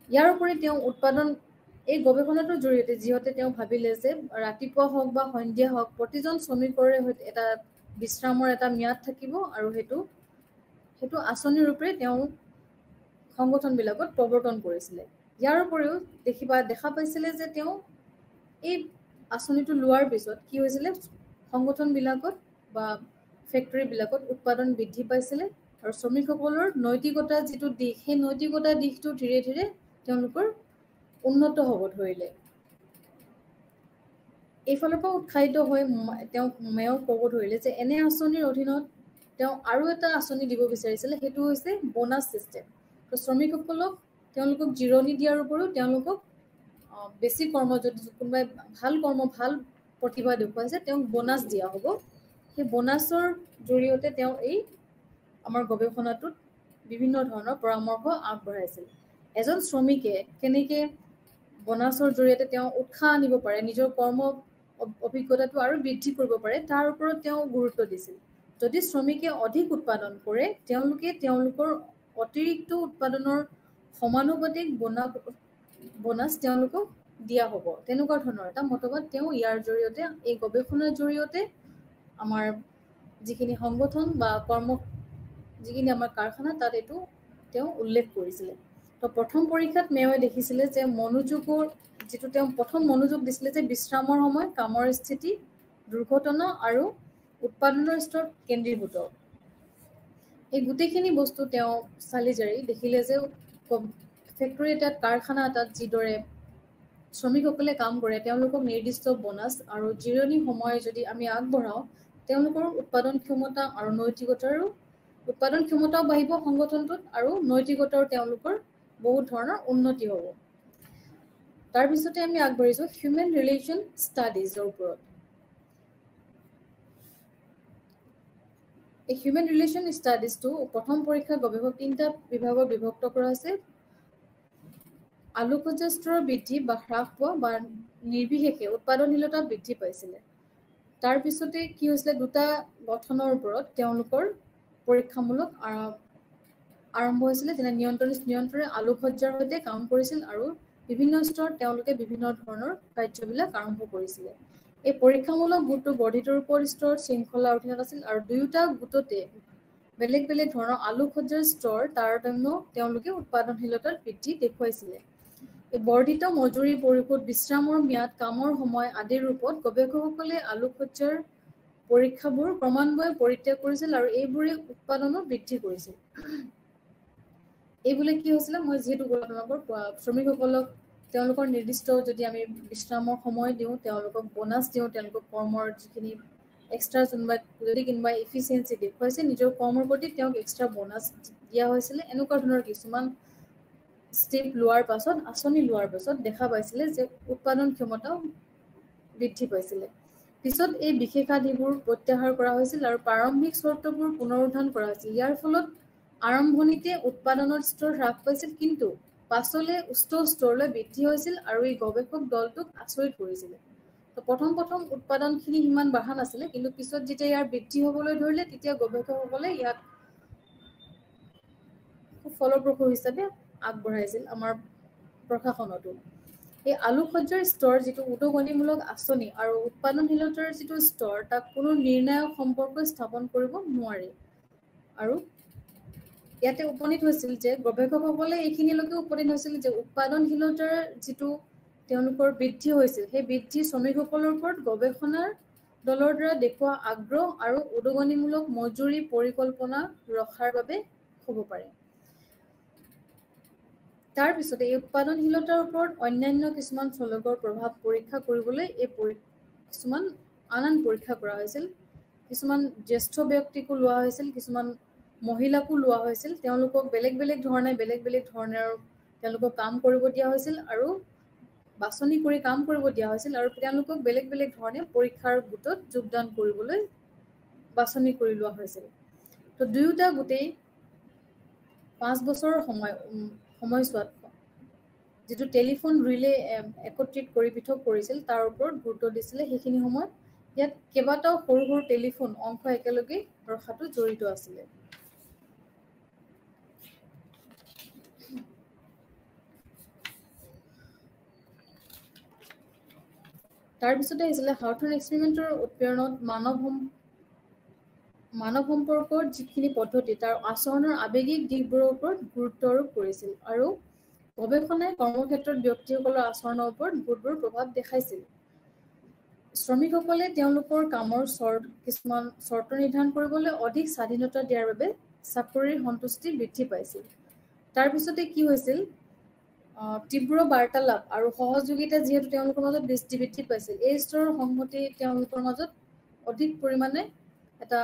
ইয়াৰ উপৰি তেওঁ উৎপাদন এই গৱেষণাটোৰ জৰিয়তে যিহেতু তেওঁ ভাবিলে যে ৰাতিপুৱা হওক বা সন্ধিয়া হওক প্ৰতিজন শ্ৰমিকৰে সৈতে এটা বিশ্ৰামৰ এটা ম্যাদ থাকিব আৰু সেইটো আঁচনি ৰূপে তেওঁ সংগঠনবিলাকত প্ৰৱৰ্তন কৰিছিলে ইয়াৰ উপৰিও দেখা পাইছিলে যে তেওঁ এই আঁচনিটো লোৱাৰ পিছত কি হৈছিলে সংগঠনবিলাকত বা ফেক্টৰীবিলাকত উৎপাদন বৃদ্ধি পাইছিলে আৰু শ্ৰমিকসকলৰ নৈতিকতা যিটো দিশ সেই নৈতিকতা দিশটো ধীৰে ধীৰে তেওঁলোকৰ উন্নত হ'ব ধৰিলে এইফালৰ পৰা উৎসাহিত হৈ তেওঁ মেয়ক ক'ব ধৰিলে যে এনে আঁচনিৰ অধীনত তেওঁ আৰু এটা আঁচনি দিব বিচাৰিছিলে সেইটো হৈছে বোনাছ ছিষ্টেম তো শ্ৰমিকসকলক তেওঁলোকক জিৰণি দিয়াৰ উপৰিও তেওঁলোকক বেছি কৰ্ম যদি কোনোবাই ভাল প্ৰতিভা দেখুৱাইছে তেওঁক বোনাছ দিয়া হ'ব সেই বোনাছৰ জৰিয়তে তেওঁ এই আমাৰ গৱেষণাটোত বিভিন্ন ধৰণৰ পৰামৰ্শ আগবঢ়াইছিল এজন শ্ৰমিকে কেনেকৈ বোনাছৰ জৰিয়তে তেওঁ উৎসাহ আনিব পাৰে নিজৰ কৰ্ম অভিজ্ঞতাটো আৰু বৃদ্ধি কৰিব পাৰে তাৰ ওপৰত তেওঁ গুৰুত্ব দিছিল যদি শ্ৰমিকে অধিক উৎপাদন কৰে তেওঁলোকে তেওঁলোকৰ অতিৰিক্ত উৎপাদনৰ সমানুপাতিক বোনাছ তেওঁলোকক দিয়া হ'ব তেনেকুৱা ধৰণৰ এটা মতবাদ তেওঁ ইয়াৰ জৰিয়তে এই গৱেষণাৰ জৰিয়তে আমাৰ যিখিনি সংগঠন বা যিখিনি আমাৰ কাৰখানা তাত এইটো তেওঁ উল্লেখ কৰিছিলে তো প্ৰথম পৰীক্ষাত মেয়ৰে দেখিছিলে যে মনোযোগৰ যিটো তেওঁ প্ৰথম মনোযোগ দিছিলে যে বিশ্ৰামৰ সময় কামৰ স্থিতি দুৰ্ঘটনা আৰু উৎপাদনৰ স্তৰ কেন্দ্ৰীভূত। এই গোটেইখিনি বস্তু তেওঁ চালি জাৰি দেখিলে যে ফেক্টৰী এটাত কাৰখানা এটাত যিদৰে শ্ৰমিকসকলে কাম কৰে তেওঁলোকক নিৰ্দিষ্ট বোনাছ আৰু জিৰণি সময় যদি আমি আগবঢ়াওঁ তেওঁলোকৰ উৎপাদন ক্ষমতা আৰু নৈতিকতাৰো উৎপাদন ক্ষমতাও বাঢ়িব সংগঠনটোত আৰু নৈতিকতাও তেওঁলোকৰ বহুত ধৰণৰ উন্নতি হ'ব। তাৰপিছতে আমি আগবাঢ়িছোঁ হিউমেন ৰিলেশ্যন ষ্টাডিজৰ ওপৰত। এই হিউমেন ৰিলেশ্যন ষ্টাডিজটো প্ৰথম পৰীক্ষা গৱেষক 3টা বিভাগত বিভক্ত কৰা হৈছে। আলোকসজ্জা স্তৰৰ বৃদ্ধি বা হ্ৰাস পোৱা বা নিৰ্বিশেষে উৎপাদনশীলতা বৃদ্ধি পাইছিলে। তাৰপিছতে কি হৈছিলে 2টা গঠনৰ ওপৰত তেওঁলোকৰ পৰীক্ষামূলক আৰম্ভ হৈছিলে, যেনে নিয়ন্ত্ৰণে আলোকসজ্জাৰ সৈতে কাম কৰিছিল আৰু বিভিন্ন স্তৰত তেওঁলোকে বিভিন্ন ধৰণৰ কাৰ্যবিলাক আৰম্ভ কৰিছিলে। এই পৰীক্ষামূলক গোটটো বৰ্ধিত ৰূপৰ স্তৰত শৃংখলাৰ অধীনত আছিল আৰু দুয়োটা গোটতে বেলেগ বেলেগ ধৰণৰ আলোকসজ্জাৰ স্তৰ তাৰতম্য তেওঁলোকে উৎপাদনশীলতাৰ বৃদ্ধি দেখুৱাইছিলে। এই বৰ্ধিত মজুৰি পৰিশোধ, বিশ্ৰামৰ ম্যাদ, কামৰ সময় আদিৰ ৰূপত গৱেষকসকলে আলোকসজ্জাৰ পৰীক্ষাবোৰ ক্ৰমান্বয়ে পৰিত্যাগ কৰিছিল আৰু এইবোৰে উৎপাদনো বৃদ্ধি কৰিছিল। এইবোৰে কি হৈছিলে মই যিহেতু আপোনালোকৰ শ্ৰমিকসকলক তেওঁলোকৰ নিৰ্দিষ্ট যদি আমি বিশ্ৰামৰ সময় দিওঁ, তেওঁলোকক বোনাছ দিওঁ, তেওঁলোকক কৰ্মৰ যিখিনি এক্সট্ৰা যদি কোনোবাই এফিচিয়েঞ্চি দেখুৱাইছে নিজৰ কৰ্মৰ প্ৰতি তেওঁক এক্সট্ৰা বোনাছ দিয়া হৈছিলে। এনেকুৱা ধৰণৰ কিছুমান ষ্টেপ লোৱাৰ পাছত আঁচনি লোৱাৰ পাছত দেখা পাইছিলে যে উৎপাদন ক্ষমতাও বৃদ্ধি পাইছিলে। পিছত এই বিশেষাধিবোৰ প্ৰত্যাহাৰ কৰা হৈছিল আৰু প্ৰাৰম্ভিক চৰ্তবোৰ পুনৰুদ্ধাৰ কৰা হৈছিল। ইয়াৰ ফলত আৰম্ভণিতে উৎপাদনৰ স্তৰ হ্ৰাস পাইছিল, কিন্তু পাছলৈ উচ্চ স্তৰলৈ বৃদ্ধি হৈছিল আৰু এই গৱেষক দলটোক আচৰিত কৰিছিলে। প্ৰথম উৎপাদনখিনি সিমান বাঢ়া নাছিলে, কিন্তু পিছত যেতিয়া ইয়াৰ বৃদ্ধি হ'বলৈ ধৰিলে তেতিয়া গৱেষকসকলে ইয়াক ফলপ্ৰসূ হিচাপে আগবঢ়াইছিল আমাৰ প্ৰশাসনতো। এই আলোকসজ্জাৰ স্তৰ যিটো উদগনিমূলক আঁচনি আৰু উৎপাদনশীলতাৰ যিটো স্তৰ তাক কোনো নিৰ্ণায়ক সম্পৰ্ক স্থাপন কৰিব নোৱাৰি। আৰু ইয়াতে উপনীত হৈছিল যে গৱেষকসকলে এইখিনিলৈকে উপনীত হৈছিল যে উৎপাদনশীলতাৰ যিটো তেওঁলোকৰ বৃদ্ধি হৈছিল সেই বৃদ্ধি শ্ৰমিকসকলৰ ওপৰত গৱেষণাৰ দলৰ দ্বাৰা দেখুওৱা আগ্ৰহ আৰু উদগনিমূলক মজুৰি পৰিকল্পনা ৰখাৰ বাবে হ'ব পাৰে। তাৰপিছতে এই উৎপাদনশীলতাৰ ওপৰত অন্যান্য কিছুমান চলকৰ প্ৰভাৱ পৰীক্ষা কৰিবলৈ কিছুমান আন পৰীক্ষা কৰা হৈছিল। কিছুমান জ্যেষ্ঠ ব্যক্তিকো লোৱা হৈছিল, কিছুমান মহিলাকো লোৱা হৈছিল। তেওঁলোকক বেলেগ বেলেগ ধৰণৰ তেওঁলোকক কাম কৰিব দিয়া হৈছিল আৰু বাছনি কৰি কাম কৰিব দিয়া হৈছিল আৰু তেওঁলোকক বেলেগ বেলেগ ধৰণে পৰীক্ষাৰ গোটত যোগদান কৰিবলৈ বাছনি কৰি লোৱা হৈছিল। তো দুয়োটা গোটেই 5 বছৰৰ সময়ছোৱাত যিটো টেলিফোন ৰিলে একত্ৰিত কৰি পৃথক কৰিছিল তাৰ ওপৰত গুৰুত্ব দিছিলে। সেইখিনি সময়ত ইয়াত কেইবাটাও সৰু সৰু টেলিফোন অংশ একেলগে ৰখাটো জড়িত আছিলে। তাৰপিছতে আহিছিলে হাউথৰ্ন এক্সপেৰিমেণ্টৰ উৎপ্ৰেৰণত মানৱ সম্পৰ্কৰ যিখিনি পদ্ধতি তাৰ আচৰণৰ আৱেগিক দিশবোৰৰ ওপৰত গুৰুত্ব আৰোপ কৰিছিল আৰু গৱেষণাই কৰ্মক্ষেত্ৰত ব্যক্তিসকলৰ আচৰণৰ ওপৰত বহুতবোৰ প্ৰভাৱ দেখাইছিল। শ্ৰমিকসকলে তেওঁলোকৰ কামৰ কিছুমান চৰ্ত নিৰ্ধাৰণ কৰিবলৈ অধিক স্বাধীনতা দিয়াৰ বাবে চাকৰিৰ সন্তুষ্টি বৃদ্ধি পাইছিল। তাৰপিছতে কি হৈছিল তীব্ৰ বাৰ্তালাপ আৰু সহযোগিতা যিহেতু তেওঁলোকৰ মাজত বৃদ্ধি পাইছিল, এই স্তৰৰ সংহতি তেওঁলোকৰ মাজত অধিক পৰিমাণে এটা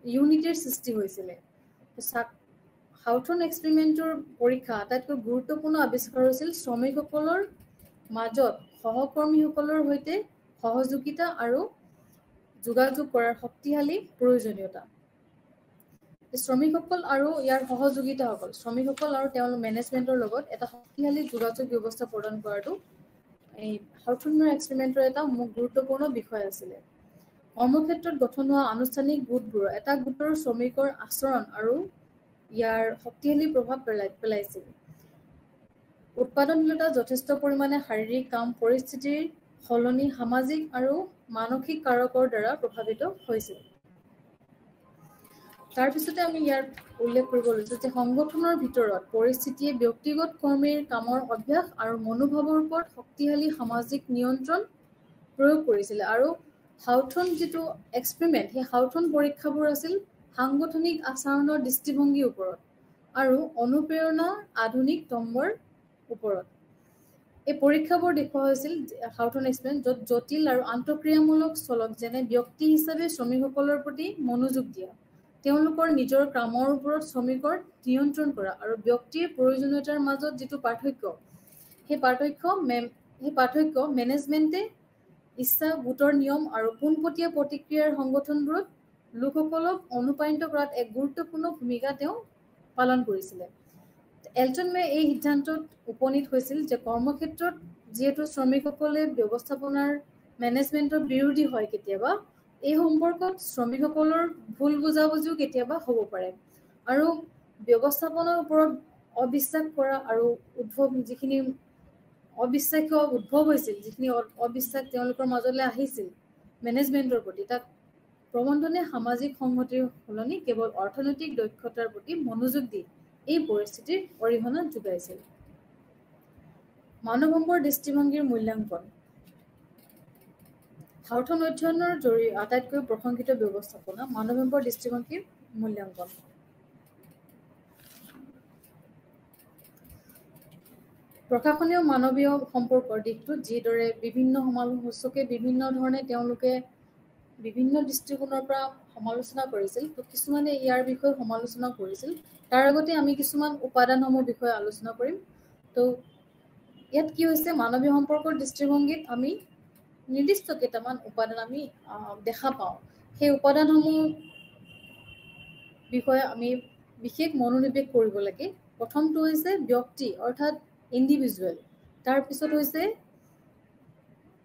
ইউনিটিৰ সৃষ্টি হৈছিলে। হাউথৰ্ন এক্সপেৰিমেণ্টৰ পৰীক্ষা আটাইতকৈ গুৰুত্বপূৰ্ণ আৱিষ্কাৰ হৈছিল শ্ৰমিকসকলৰ মাজত সহকৰ্মীসকলৰ সৈতে সহযোগিতা আৰু যোগাযোগ কৰাৰ শক্তিশালী প্ৰয়োজনীয়তা। শ্ৰমিকসকল আৰু ইয়াৰ সহযোগিতাসকল শ্ৰমিকসকল আৰু তেওঁলোকৰ মেনেজমেণ্টৰ লগত এটা শক্তিশালী যোগাযোগ ব্যৱস্থা প্ৰদান কৰাটো এই হাউথৰ্ন এক্সপেৰিমেণ্টৰ এটা গুৰুত্বপূৰ্ণ বিষয় আছিলে। কৰ্মক্ষেত্ৰত গঠন হোৱা আনুষ্ঠানিক গোটবোৰ এটা গোটৰ শ্ৰমিকৰ আচৰণ আৰু ইয়াৰ শক্তিশালী প্ৰভাৱ পেলাইছিল। উৎপাদনশীলতা যথেষ্ট পৰিমাণে শাৰীৰিক কাম পৰিস্থিতিৰ সলনি সামাজিক আৰু মানসিক কাৰকৰ দ্বাৰা প্ৰভাৱিত হৈছিল। তাৰপিছতে আমি ইয়াত উল্লেখ কৰিব লৈছোঁ যে সংগঠনৰ ভিতৰত পৰিস্থিতিয়ে ব্যক্তিগত কৰ্মীৰ কামৰ অভ্যাস আৰু মনোভাৱৰ ওপৰত শক্তিশালী সামাজিক নিয়ন্ত্ৰণ প্ৰয়োগ কৰিছিলে আৰু হাউথন যিটো এক্সপেৰিমেণ্ট সেই হাউথন পৰীক্ষাবোৰ আছিল সাংগঠনিক আচৰণৰ দৃষ্টিভংগীৰ ওপৰত আৰু অনুপ্ৰেৰণা আধুনিক তম্বৰ ওপৰত এই পৰীক্ষাবোৰ দেখুওৱা হৈছিল হাউথন এক্সপেৰিমেণ্ট য'ত জটিল আৰু আন্তঃক্ৰিয়ামূলক চলক যেনে ব্যক্তি হিচাপে শ্ৰমিকসকলৰ প্ৰতি মনোযোগ দিয়া তেওঁলোকৰ নিজৰ কামৰ ওপৰত শ্ৰমিকৰ নিয়ন্ত্ৰণ কৰা আৰু ব্যক্তিৰ প্ৰয়োজনীয়তাৰ মাজত যিটো পাৰ্থক্য সেই পাৰ্থক্য মেনেজমেণ্টে ইচ্ছা গোটৰ নিয়ম আৰু পোনপটীয়া প্ৰতিক্ৰিয়াৰ সংগঠনবোৰত লোকসকলক অনুপ্ৰাণিত কৰাত এক গুৰুত্বপূৰ্ণ ভূমিকা তেওঁ পালন কৰিছিলে এলটন মে এই সিদ্ধান্তত উপনীত হৈছিল যে কৰ্মক্ষেত্ৰত যিহেতু শ্ৰমিকসকলে ব্যৱস্থাপনাৰ মেনেজমেণ্টৰ বিৰোধী হয় কেতিয়াবা এই সম্পৰ্কত শ্ৰমিকসকলৰ ভুল বুজাবুজিও কেতিয়াবা হ'ব পাৰে আৰু ব্যৱস্থাপনাৰ ওপৰত অবিশ্বাস কৰা আৰু যিখিনি অবিশ্বাস্য উদ্ভৱ হৈছিল যিখিনি অবিশ্বাস তেওঁলোকৰ মাজলৈ আহিছিল মেনেজমেণ্টৰ প্ৰতি তাক প্ৰবন্ধনে সামাজিক সংহতিৰ সলনি কেৱল অৰ্থনৈতিক দক্ষতাৰ প্ৰতি মনোযোগ দি এই পৰিস্থিতিৰ অৰিহণা যোগাইছিল মানৱসম্পদ দৃষ্টিভংগীৰ মূল্যাংকন হাউথন অধ্যয়নৰ জৰিয়তে আটাইতকৈ প্ৰশংসিত ব্যৱস্থাপনা মানৱসম্পদ দৃষ্টিভংগীৰ মূল্যাংকন প্ৰশাসনীয় মানৱীয় সম্পৰ্কৰ দিশটোত যিদৰে বিভিন্ন সমালোচকে বিভিন্ন ধৰণে তেওঁলোকে বিভিন্ন দৃষ্টিকোণৰ পৰা সমালোচনা কৰিছিল তো কিছুমানে ইয়াৰ বিষয়ে সমালোচনা কৰিছিল তাৰ আগতে আমি কিছুমান উপাদানসমূহ বিষয়ে আলোচনা কৰিম তো ইয়াত কি হৈছে মানৱীয় সম্পৰ্কৰ দৃষ্টিভংগীত আমি নিৰ্দিষ্ট কেইটামান উপাদান আমি দেখা পাওঁ সেই উপাদানসমূহ বিষয়ে আমি বিশেষ মনোনিৱেশ কৰিব লাগে প্ৰথমটো হৈছে ব্যক্তি অৰ্থাৎ ইণ্ডিভিজুৱেল তাৰপিছত হৈছে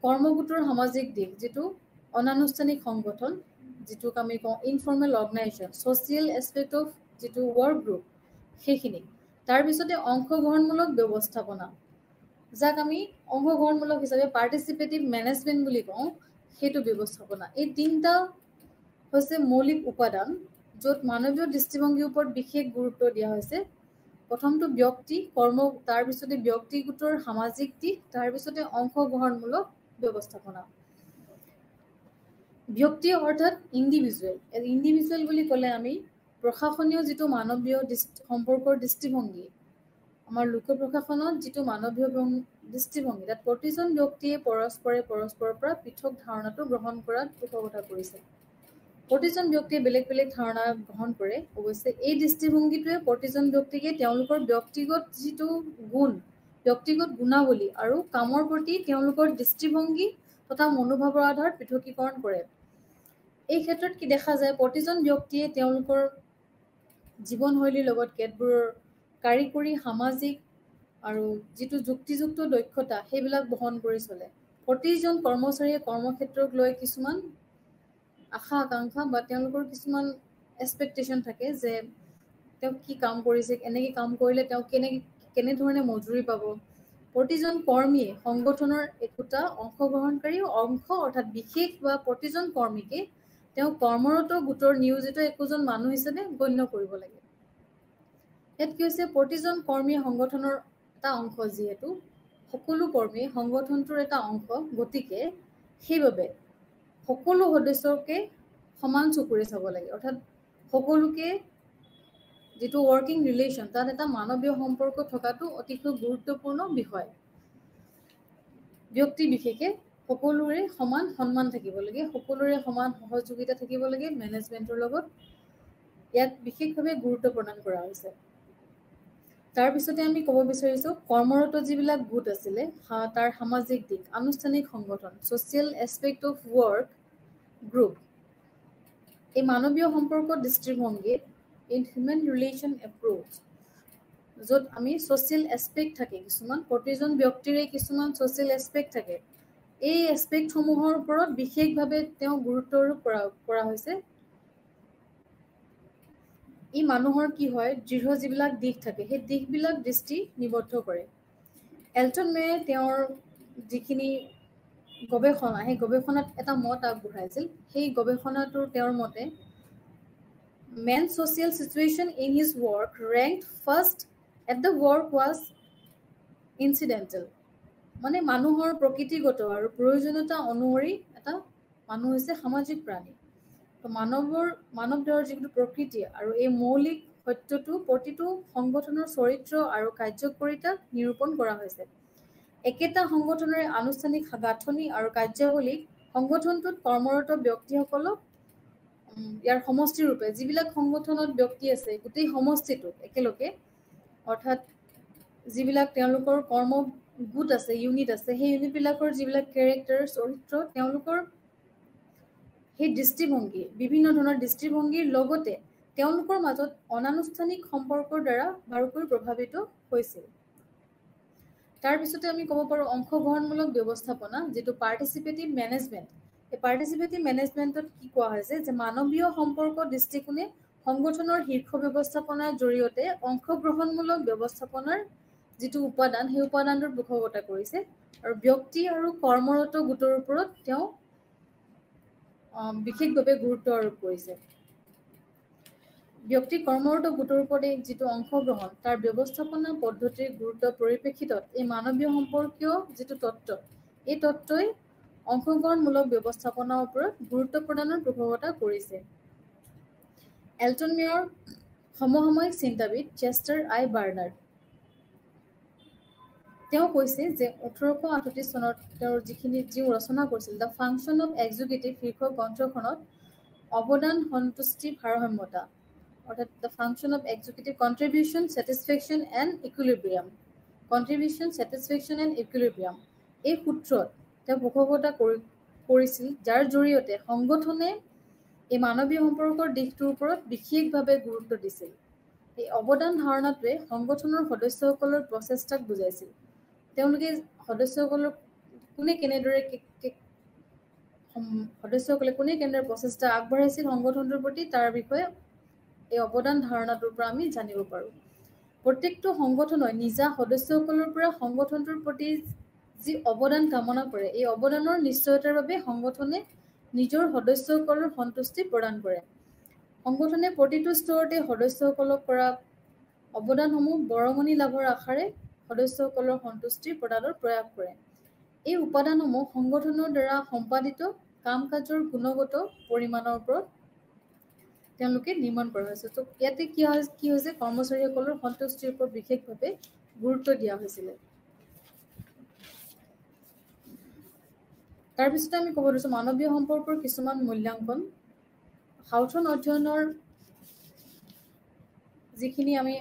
কৰ্মগোটৰ সামাজিক দিশ যিটো অনানুষ্ঠানিক সংগঠন যিটোক আমি কওঁ informal organisation social aspect of যিটো ৱৰ্ক গ্ৰুপ সেইখিনি তাৰপিছতে অংশগ্ৰহণমূলক ব্যৱস্থাপনা যাক আমি অংশগ্ৰহণমূলক হিচাপে পাৰ্টিচিপেটিভ মেনেজমেণ্ট বুলি কওঁ সেইটো ব্যৱস্থাপনা এই তিনিটা হৈছে মৌলিক উপাদান য'ত মানৱীয় দৃষ্টিভংগীৰ ওপৰত বিশেষ গুৰুত্ব দিয়া হৈছে প্ৰথমটো ব্যক্তি কৰ্ম তাৰপিছতে ব্যক্তিগোটৰ সামাজিক দিশ তাৰপিছতে অংশগ্ৰহণমূলক ব্যৱস্থাপনা ব্যক্তি অৰ্থাৎ ইণ্ডিভিজুৱেল বুলি ক'লে আমি প্ৰশাসনীয় যিটো মানৱীয় সম্পৰ্কৰ দৃষ্টিভংগী আমাৰ লোক প্ৰশাসনত যিটো মানৱীয় দৃষ্টিভংগী তাত প্ৰতিজন ব্যক্তিয়ে পৰস্পৰৰ পৰা পৃথক ধাৰণাটো গ্ৰহণ কৰাত পোষকতা কৰিছে প্ৰতিজন ব্যক্তিয়ে বেলেগ বেলেগ ধাৰণা গ্ৰহণ কৰে অৱশ্যে এই দৃষ্টিভংগীটোৱে প্ৰতিজন ব্যক্তিকে তেওঁলোকৰ ব্যক্তিগত যিটো গুণ ব্যক্তিগত গুণাৱলী আৰু কামৰ প্ৰতি তেওঁলোকৰ দৃষ্টিভংগী তথা মনোভাৱৰ আধাৰত পৃথকীকৰণ কৰে এই ক্ষেত্ৰত কি দেখা যায় প্ৰতিজন ব্যক্তিয়ে তেওঁলোকৰ জীৱনশৈলীৰ লগত কেতবোৰৰ কাৰিকৰী সামাজিক আৰু যিটো যুক্তিযুক্ত দক্ষতা সেইবিলাক বহন কৰি চলে প্ৰতিজন কৰ্মচাৰীয়ে কৰ্মক্ষেত্ৰক লৈ কিছুমান আশা আকাংক্ষা বা তেওঁলোকৰ কিছুমান এক্সপেক্টেশ্যন থাকে যে তেওঁ কি কাম কৰিছে এনেকৈ কাম কৰিলে তেওঁ কেনেধৰণে মজুৰি পাব প্ৰতিজন কৰ্মীয়ে সংগঠনৰ একোটা অংশগ্ৰহণকাৰী অংশ অৰ্থাৎ বিশেষ বা প্ৰতিজন কৰ্মীকে তেওঁ কৰ্মৰত গোটৰ নিয়োজিত একোজন মানুহ হিচাপে গণ্য কৰিব লাগে ইয়াত কি হৈছে প্ৰতিজন কৰ্মীয়ে সংগঠনৰ এটা অংশ যিহেতু সকলো কৰ্মীয়ে সংগঠনটোৰ এটা অংশ গতিকে সেইবাবে সকলো সদস্যকে সমান চকুৰে চাব লাগে অৰ্থাৎ সকলোকে যিটো ৱৰ্কিং ৰিলেশ্যন তাত এটা মানৱীয় সম্পৰ্ক থকাটো অতিকৈ গুৰুত্বপূৰ্ণ বিষয় ব্যক্তি বিশেষে সকলোৰে সমান সন্মান থাকিব লাগে সকলোৰে সমান সহযোগিতা থাকিব লাগে মেনেজমেণ্টৰ লগত ইয়াক বিশেষভাৱে গুৰুত্ব প্ৰদান কৰা হৈছে তাৰপিছতে আমি ক'ব বিচাৰিছোঁ কৰ্মৰত যিবিলাক গোট আছিলে তাৰ সামাজিক দিশ আনুষ্ঠানিক সংগঠন social aspect of work group এই মানৱীয় সম্পৰ্ক দৃষ্টিভংগীত ইন হিউমেন ৰিলেশ্যন এপ্ৰ'চ য'ত আমি ছ'চিয়েল এছপেক্ট থাকে কিছুমান প্ৰতিজন ব্যক্তিৰে কিছুমান ছ'চিয়েল এছপেক্ট থাকে এই এছপেক্টসমূহৰ ওপৰত বিশেষভাৱে তেওঁ গুৰুত্ব আৰোপ কৰা হৈছে ই মানুহৰ কি হয় দৃঢ় যিবিলাক দিশ থাকে সেই দিশবিলাক দৃষ্টি নিবদ্ধ কৰে এলটন মে তেওঁৰ যিখিনি গৱেষণা সেই গৱেষণাত এটা মত আগবঢ়াইছিল সেই গৱেষণাটোৰ তেওঁৰ মতে man social situation in his work ranked first at the work was incidental মানে মানুহৰ প্ৰকৃতিগত আৰু প্ৰয়োজনীয়তা অনুসৰি এটা মানুহ হৈছে সামাজিক প্ৰাণী। তো মানৱ দেহৰ যিটো প্ৰকৃতি আৰু এই মৌলিক সত্যটো প্ৰতিটো সংগঠনৰ চৰিত্ৰ আৰু কাৰ্যকৰীতাক নিৰূপণ কৰা হৈছে। একেটা সংগঠনৰে আনুষ্ঠানিক গাঁথনি আৰু কাৰ্যাৱলীক সংগঠনটোত কৰ্মৰত ব্যক্তিসকলক ইয়াৰ সমষ্টি ৰূপে যিবিলাক সংগঠনত ব্যক্তি আছে গোটেই সমষ্টিটো একেলগে অৰ্থাৎ যিবিলাক তেওঁলোকৰ কৰ্ম গোট আছে ইউনিট আছে সেই ইউনিটবিলাকৰ যিবিলাক কেৰেক্টাৰ চৰিত্ৰ তেওঁলোকৰ সেই দৃষ্টিভংগী বিভিন্ন ধৰণৰ দৃষ্টিভংগীৰ লগতে তেওঁলোকৰ মাজত অনানুষ্ঠানিক সম্পৰ্কৰ দ্বাৰা বাৰুকৈ প্ৰভাৱিত হৈছিল। তাৰপিছতে আমি ক'ব পাৰোঁ অংশগ্ৰহণমূলক ব্যৱস্থাপনা যিটো পাৰ্টিচিপেটিভ মেনেজমেণ্ট। এই পাৰ্টিচিপেটিভ মেনেজমেণ্টত কি কোৱা হৈছে যে মানৱীয় সম্পৰ্ক দৃষ্টিকোণে সংগঠনৰ শীৰ্ষ ব্যৱস্থাপনাৰ জৰিয়তে অংশগ্ৰহণমূলক ব্যৱস্থাপনাৰ যিটো উপাদান সেই উপাদানটোৰ পোষকতা কৰিছে আৰু ব্যক্তি আৰু কৰ্মৰত গোটৰ ওপৰত তেওঁ বিশেষভাৱে গুৰুত্ব আৰোপ কৰিছে। ব্যক্তি কৰ্মৰত গোটৰ ওপৰত যিটো অংশগ্ৰহণ তাৰ ব্যৱস্থাপনা পদ্ধতিৰ গুৰুত্বৰ পৰিপ্ৰেক্ষিতত এই মানৱীয় সম্পৰ্কীয় যিটো তত্ত্ব এই তত্ত্বই অংশগ্ৰহণমূলক ব্যৱস্থাপনাৰ ওপৰত গুৰুত্ব প্ৰদানৰ পোষকতা কৰিছে। এলটন মেয়ৰ সমসাময়িক চিন্তাবিদ চেষ্টাৰ আই বাৰ্নাৰ্ড তেওঁ কৈছে যে 1838 চনত তেওঁৰ যি ৰচনা কৰিছিল দ্য ফাংচন অফ এক্সিকিউটিভ শীৰ্ষক গ্ৰন্থখনত অৱদান সন্তুষ্টি ভাৰসাম্যতা অৰ্থাৎ the function of executive contribution satisfaction and ইকুইলিব্ৰিয়াম এই সূত্ৰত তেওঁ পোষকতা কৰিছিল যাৰ জৰিয়তে সংগঠনে এই মানৱীয় সম্পৰ্কৰ দিশটোৰ ওপৰত বিশেষভাৱে গুৰুত্ব দিছিল। এই অৱদান ধাৰণাটোৱে সংগঠনৰ সদস্যসকলৰ প্ৰচেষ্টাক বুজাইছিল। তেওঁলোকে সদস্যসকলে কোনে কেনেদৰে প্ৰচেষ্টা আগবঢ়াইছিল সংগঠনটোৰ প্ৰতি তাৰ বিষয়ে এই অৱদান ধাৰণাটোৰ পৰা আমি জানিব পাৰোঁ। প্ৰত্যেকটো সংগঠনই নিজা সদস্যসকলৰ পৰা সংগঠনটোৰ প্ৰতি যি অৱদান কামনা কৰে এই অৱদানৰ নিশ্চয়তাৰ বাবে সংগঠনে নিজৰ সদস্যসকলৰ সন্তুষ্টি প্ৰদান কৰে। সংগঠনে প্ৰতিটো স্তৰতে সদস্যসকলক কৰা অৱদানসমূহ বৰঙণি লাভৰ আশাৰে সদস্যসকলৰ সন্তুষ্টি প্ৰদানৰ প্ৰয়াস কৰে। এই উপাদানসমূহ সংগঠনৰ দ্বাৰা সম্পাদিত কাম কাজৰ গুণগত পৰিমাণৰ ওপৰত তেওঁলোকে নিৰ্মাণ কৰা হৈছে। তো ইয়াতে কি হৈছে কৰ্মচাৰীসকলৰ সন্তুষ্টিৰ ওপৰত বিশেষভাৱে গুৰুত্ব দিয়া হৈছিলে। তাৰপিছতে আমি ক'ব ধৰিছোঁ মানৱীয় সম্পৰ্কৰ কিছুমান মূল্যাংকন। হাউথন অধ্যয়নৰ যিখিনি আমি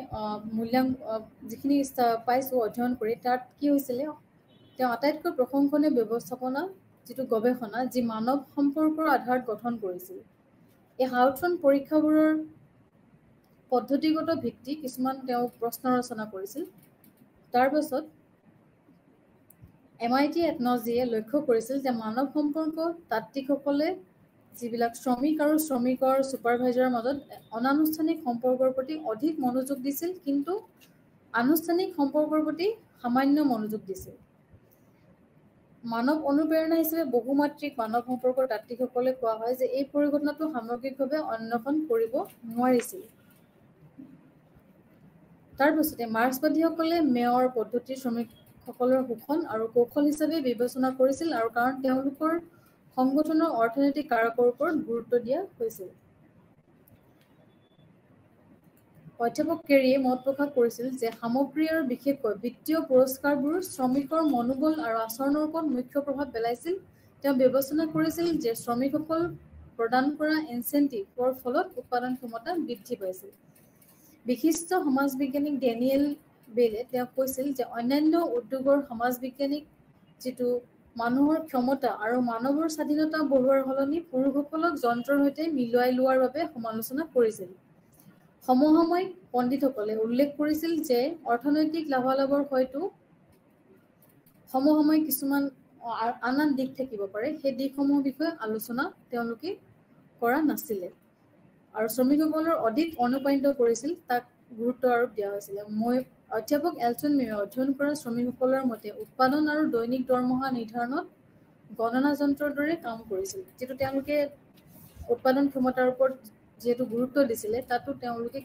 যিখিনি পাইছোঁ অধ্যয়ন কৰি তাত কি হৈছিলে তেওঁ আটাইতকৈ প্ৰশংসনীয় ব্যৱস্থাপনা যিটো গৱেষণা যি মানৱ সম্পৰ্কৰ আধাৰত গঠন কৰিছিল। এই হাউথন পৰীক্ষাবোৰৰ পদ্ধতিগত ভিত্তি কিছুমান তেওঁ প্ৰশ্ন ৰচনা কৰিছিল। তাৰপাছত MIT এথনজিয়ে লক্ষ্য কৰিছিল যে মানৱ সম্পৰ্ক তাত্ত্বিকসকলে যিবিলাক শ্ৰমিক আৰু শ্ৰমিকৰ ছুপাৰভাইজাৰৰ মাজত অনানুষ্ঠানিক সম্পৰ্কৰ প্ৰতি অধিক মনোযোগ দিছিল কিন্তু আনুষ্ঠানিক সম্পৰ্কৰ প্ৰতি সামান্য মনোযোগ দিছিল। মানৱ অনুপ্ৰেৰণা হিচাপে বহুমাত্ৰিক মানৱ সম্পৰ্কৰ তাত্ত্বিকসকলে কোৱা হয় যে এই পৰিঘটনাটো সামগ্ৰিকভাৱে অন্বেষণ কৰিব নোৱাৰিছিল। তাৰপিছতে মাৰ্ক্সবাদীসকলে মেয়ৰ পদ্ধতিৰ শ্ৰমিকসকলৰ শোষণ আৰু কৌশল হিচাপে বিবেচনা কৰিছিল আৰু কাৰণ তেওঁলোকৰ সংগঠনৰ অৰ্থনৈতিক কাৰকৰ ওপৰত গুৰুত্ব দিয়া হৈছিল। অধ্যাপক কেৰীয়ে মত প্ৰকাশ কৰিছিল যে সামগ্ৰী আৰু বিশেষকৈ বিত্তীয় পুৰস্কাৰবোৰ শ্ৰমিকৰ মনোবল আৰু আচৰণৰ ওপৰত মুখ্য প্ৰভাৱ পেলাইছিল। তেওঁ বিবেচনা কৰিছিল যে শ্ৰমিকসকল প্ৰদান কৰা ইনচেণ্টিভৰ ফলত উৎপাদন ক্ষমতা বৃদ্ধি পাইছিল। বিশিষ্ট সমাজ বিজ্ঞানিক ডেনিয়েল বেলে তেওঁ কৈছিল যে অন্যান্য উদ্যোগৰ সমাজ বিজ্ঞানিক যিটো মানুহৰ ক্ষমতা আৰু মানৱৰ স্বাধীনতা বঢ়োৱাৰ সলনি পুৰুষসকলক যন্ত্ৰৰ সৈতে মিলুৱাই লোৱাৰ বাবে সমালোচনা কৰিছিল। সমসাময়িক পণ্ডিতসকলে উল্লেখ কৰিছিল যে অৰ্থনৈতিক লাভালাভৰ হয়তো সমসাময়িক কিছুমান আন দিশ থাকিব পাৰে সেই দিশসমূহৰ বিষয়ে আলোচনা তেওঁলোকে কৰা নাছিলে আৰু শ্ৰমিকসকলৰ অধিক অনুপ্ৰাণিত কৰিছিল তাক গুৰুত্ব আৰোপ দিয়া হৈছিলে। অধ্যাপক এলটন মেয়ৰে অধ্যয়ন কৰা শ্ৰমিকসকলৰ মতে উৎপাদন আৰু দৈনিক দৰমহা নিৰ্ধাৰণত গণনা যন্ত্ৰৰ দৰে কাম কৰিছিল। যিটো তেওঁলোকে উৎপাদন ক্ষমতাৰ ওপৰত যিহেতু গুৰুত্ব দিছিলে তাতো তেওঁলোকে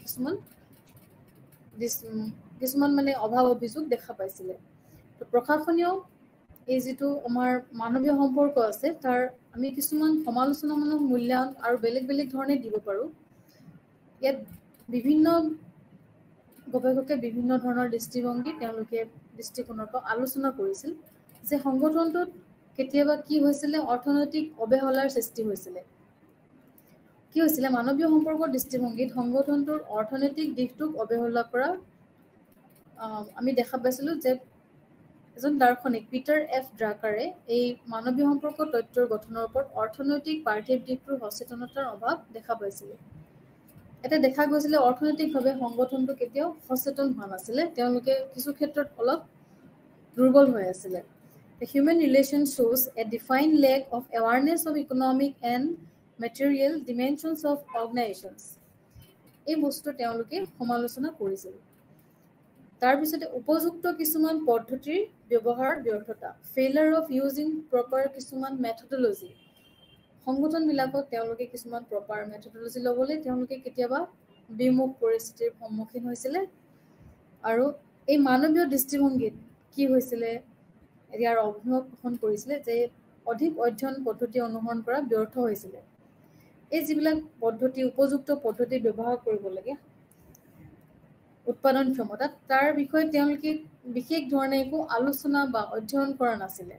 কিছুমান মানে অভাৱ অভিযোগ দেখা পাইছিলে। প্ৰশাসনীয় এই যেটো আমাৰ মানৱীয় সম্পৰ্ক আছে তাৰ আমি কিছুমান সমালোচনামূলক মূল্যায়ন আৰু বেলেগ বেলেগ ধৰণে দিব পাৰো ইয়াত বিভিন্ন গৱেষকে বিভিন্ন ধৰণৰ দৃষ্টিভংগী তেওঁলোকে দৃষ্টিকোণৰ পৰা আলোচনা কৰিছিল যে সংগঠনটোত কেতিয়াবা কি হৈছিলে অৰ্থনৈতিক অৱহেলাৰ সৃষ্টি হৈছিলে কি হৈছিলে মানৱীয় সম্পৰ্কৰ দৃষ্টিভংগীত সংগঠনটোৰ অৰ্থনৈতিক দিশটোক অৱহেলা কৰা আমি দেখা পাইছিলো যে এজন দাৰ্শনিক পিটাৰ এফ ড্ৰাকাৰে এই মানৱীয় সম্পৰ্ক তত্ত্বৰ গঠনৰ ওপৰত অৰ্থনৈতিক পাৰ্থিৱ দিশটোৰ সচেতনতাৰ অভাৱ দেখা পাইছিল এটা দেখা গৈছিলে অৰ্থনৈতিকভাৱে সংগঠনটো কেতিয়াও সচেতন হোৱা নাছিলে তেওঁলোকে কিছু ক্ষেত্ৰত অলপ দুৰ্বল হৈ আছিলে The human relation shows a defined lack of awareness of economic and material dimensions of organizations. এই বস্তু তেওঁলোকে সমালোচনা কৰিছিল তাৰ পিছতে উপযুক্ত কিছুমান পদ্ধতিৰ ব্যৱহাৰ ব্যৰ্থতা ফেইলাৰ অফ ইউজিং প্ৰপাৰ কিছুমান মেথডলজি সংগঠনবিলাকত তেওঁলোকে কিছুমান প্ৰপাৰ মেথডলজি ল'বলৈ তেওঁলোকে কেতিয়াবা বিমুখ পৰিস্থিতিৰ সন্মুখীন হৈছিলে আৰু এই মানৱীয় দৃষ্টিভংগীত কি হৈছিলে ইয়াৰ অভিনৱ পোষণ কৰিছিলে যে অধিক অধ্যয়ন পদ্ধতি অনুসৰণ কৰা ব্যৰ্থ হৈছিলে এই যিবিলাক পদ্ধতি উপযুক্ত পদ্ধতি ব্যৱহাৰ কৰিব লাগে উৎপাদন ক্ষমতা তাৰ বিষয়ে তেওঁলোকে বিশেষ ধৰণে একো আলোচনা বা অধ্যয়ন কৰা নাছিলে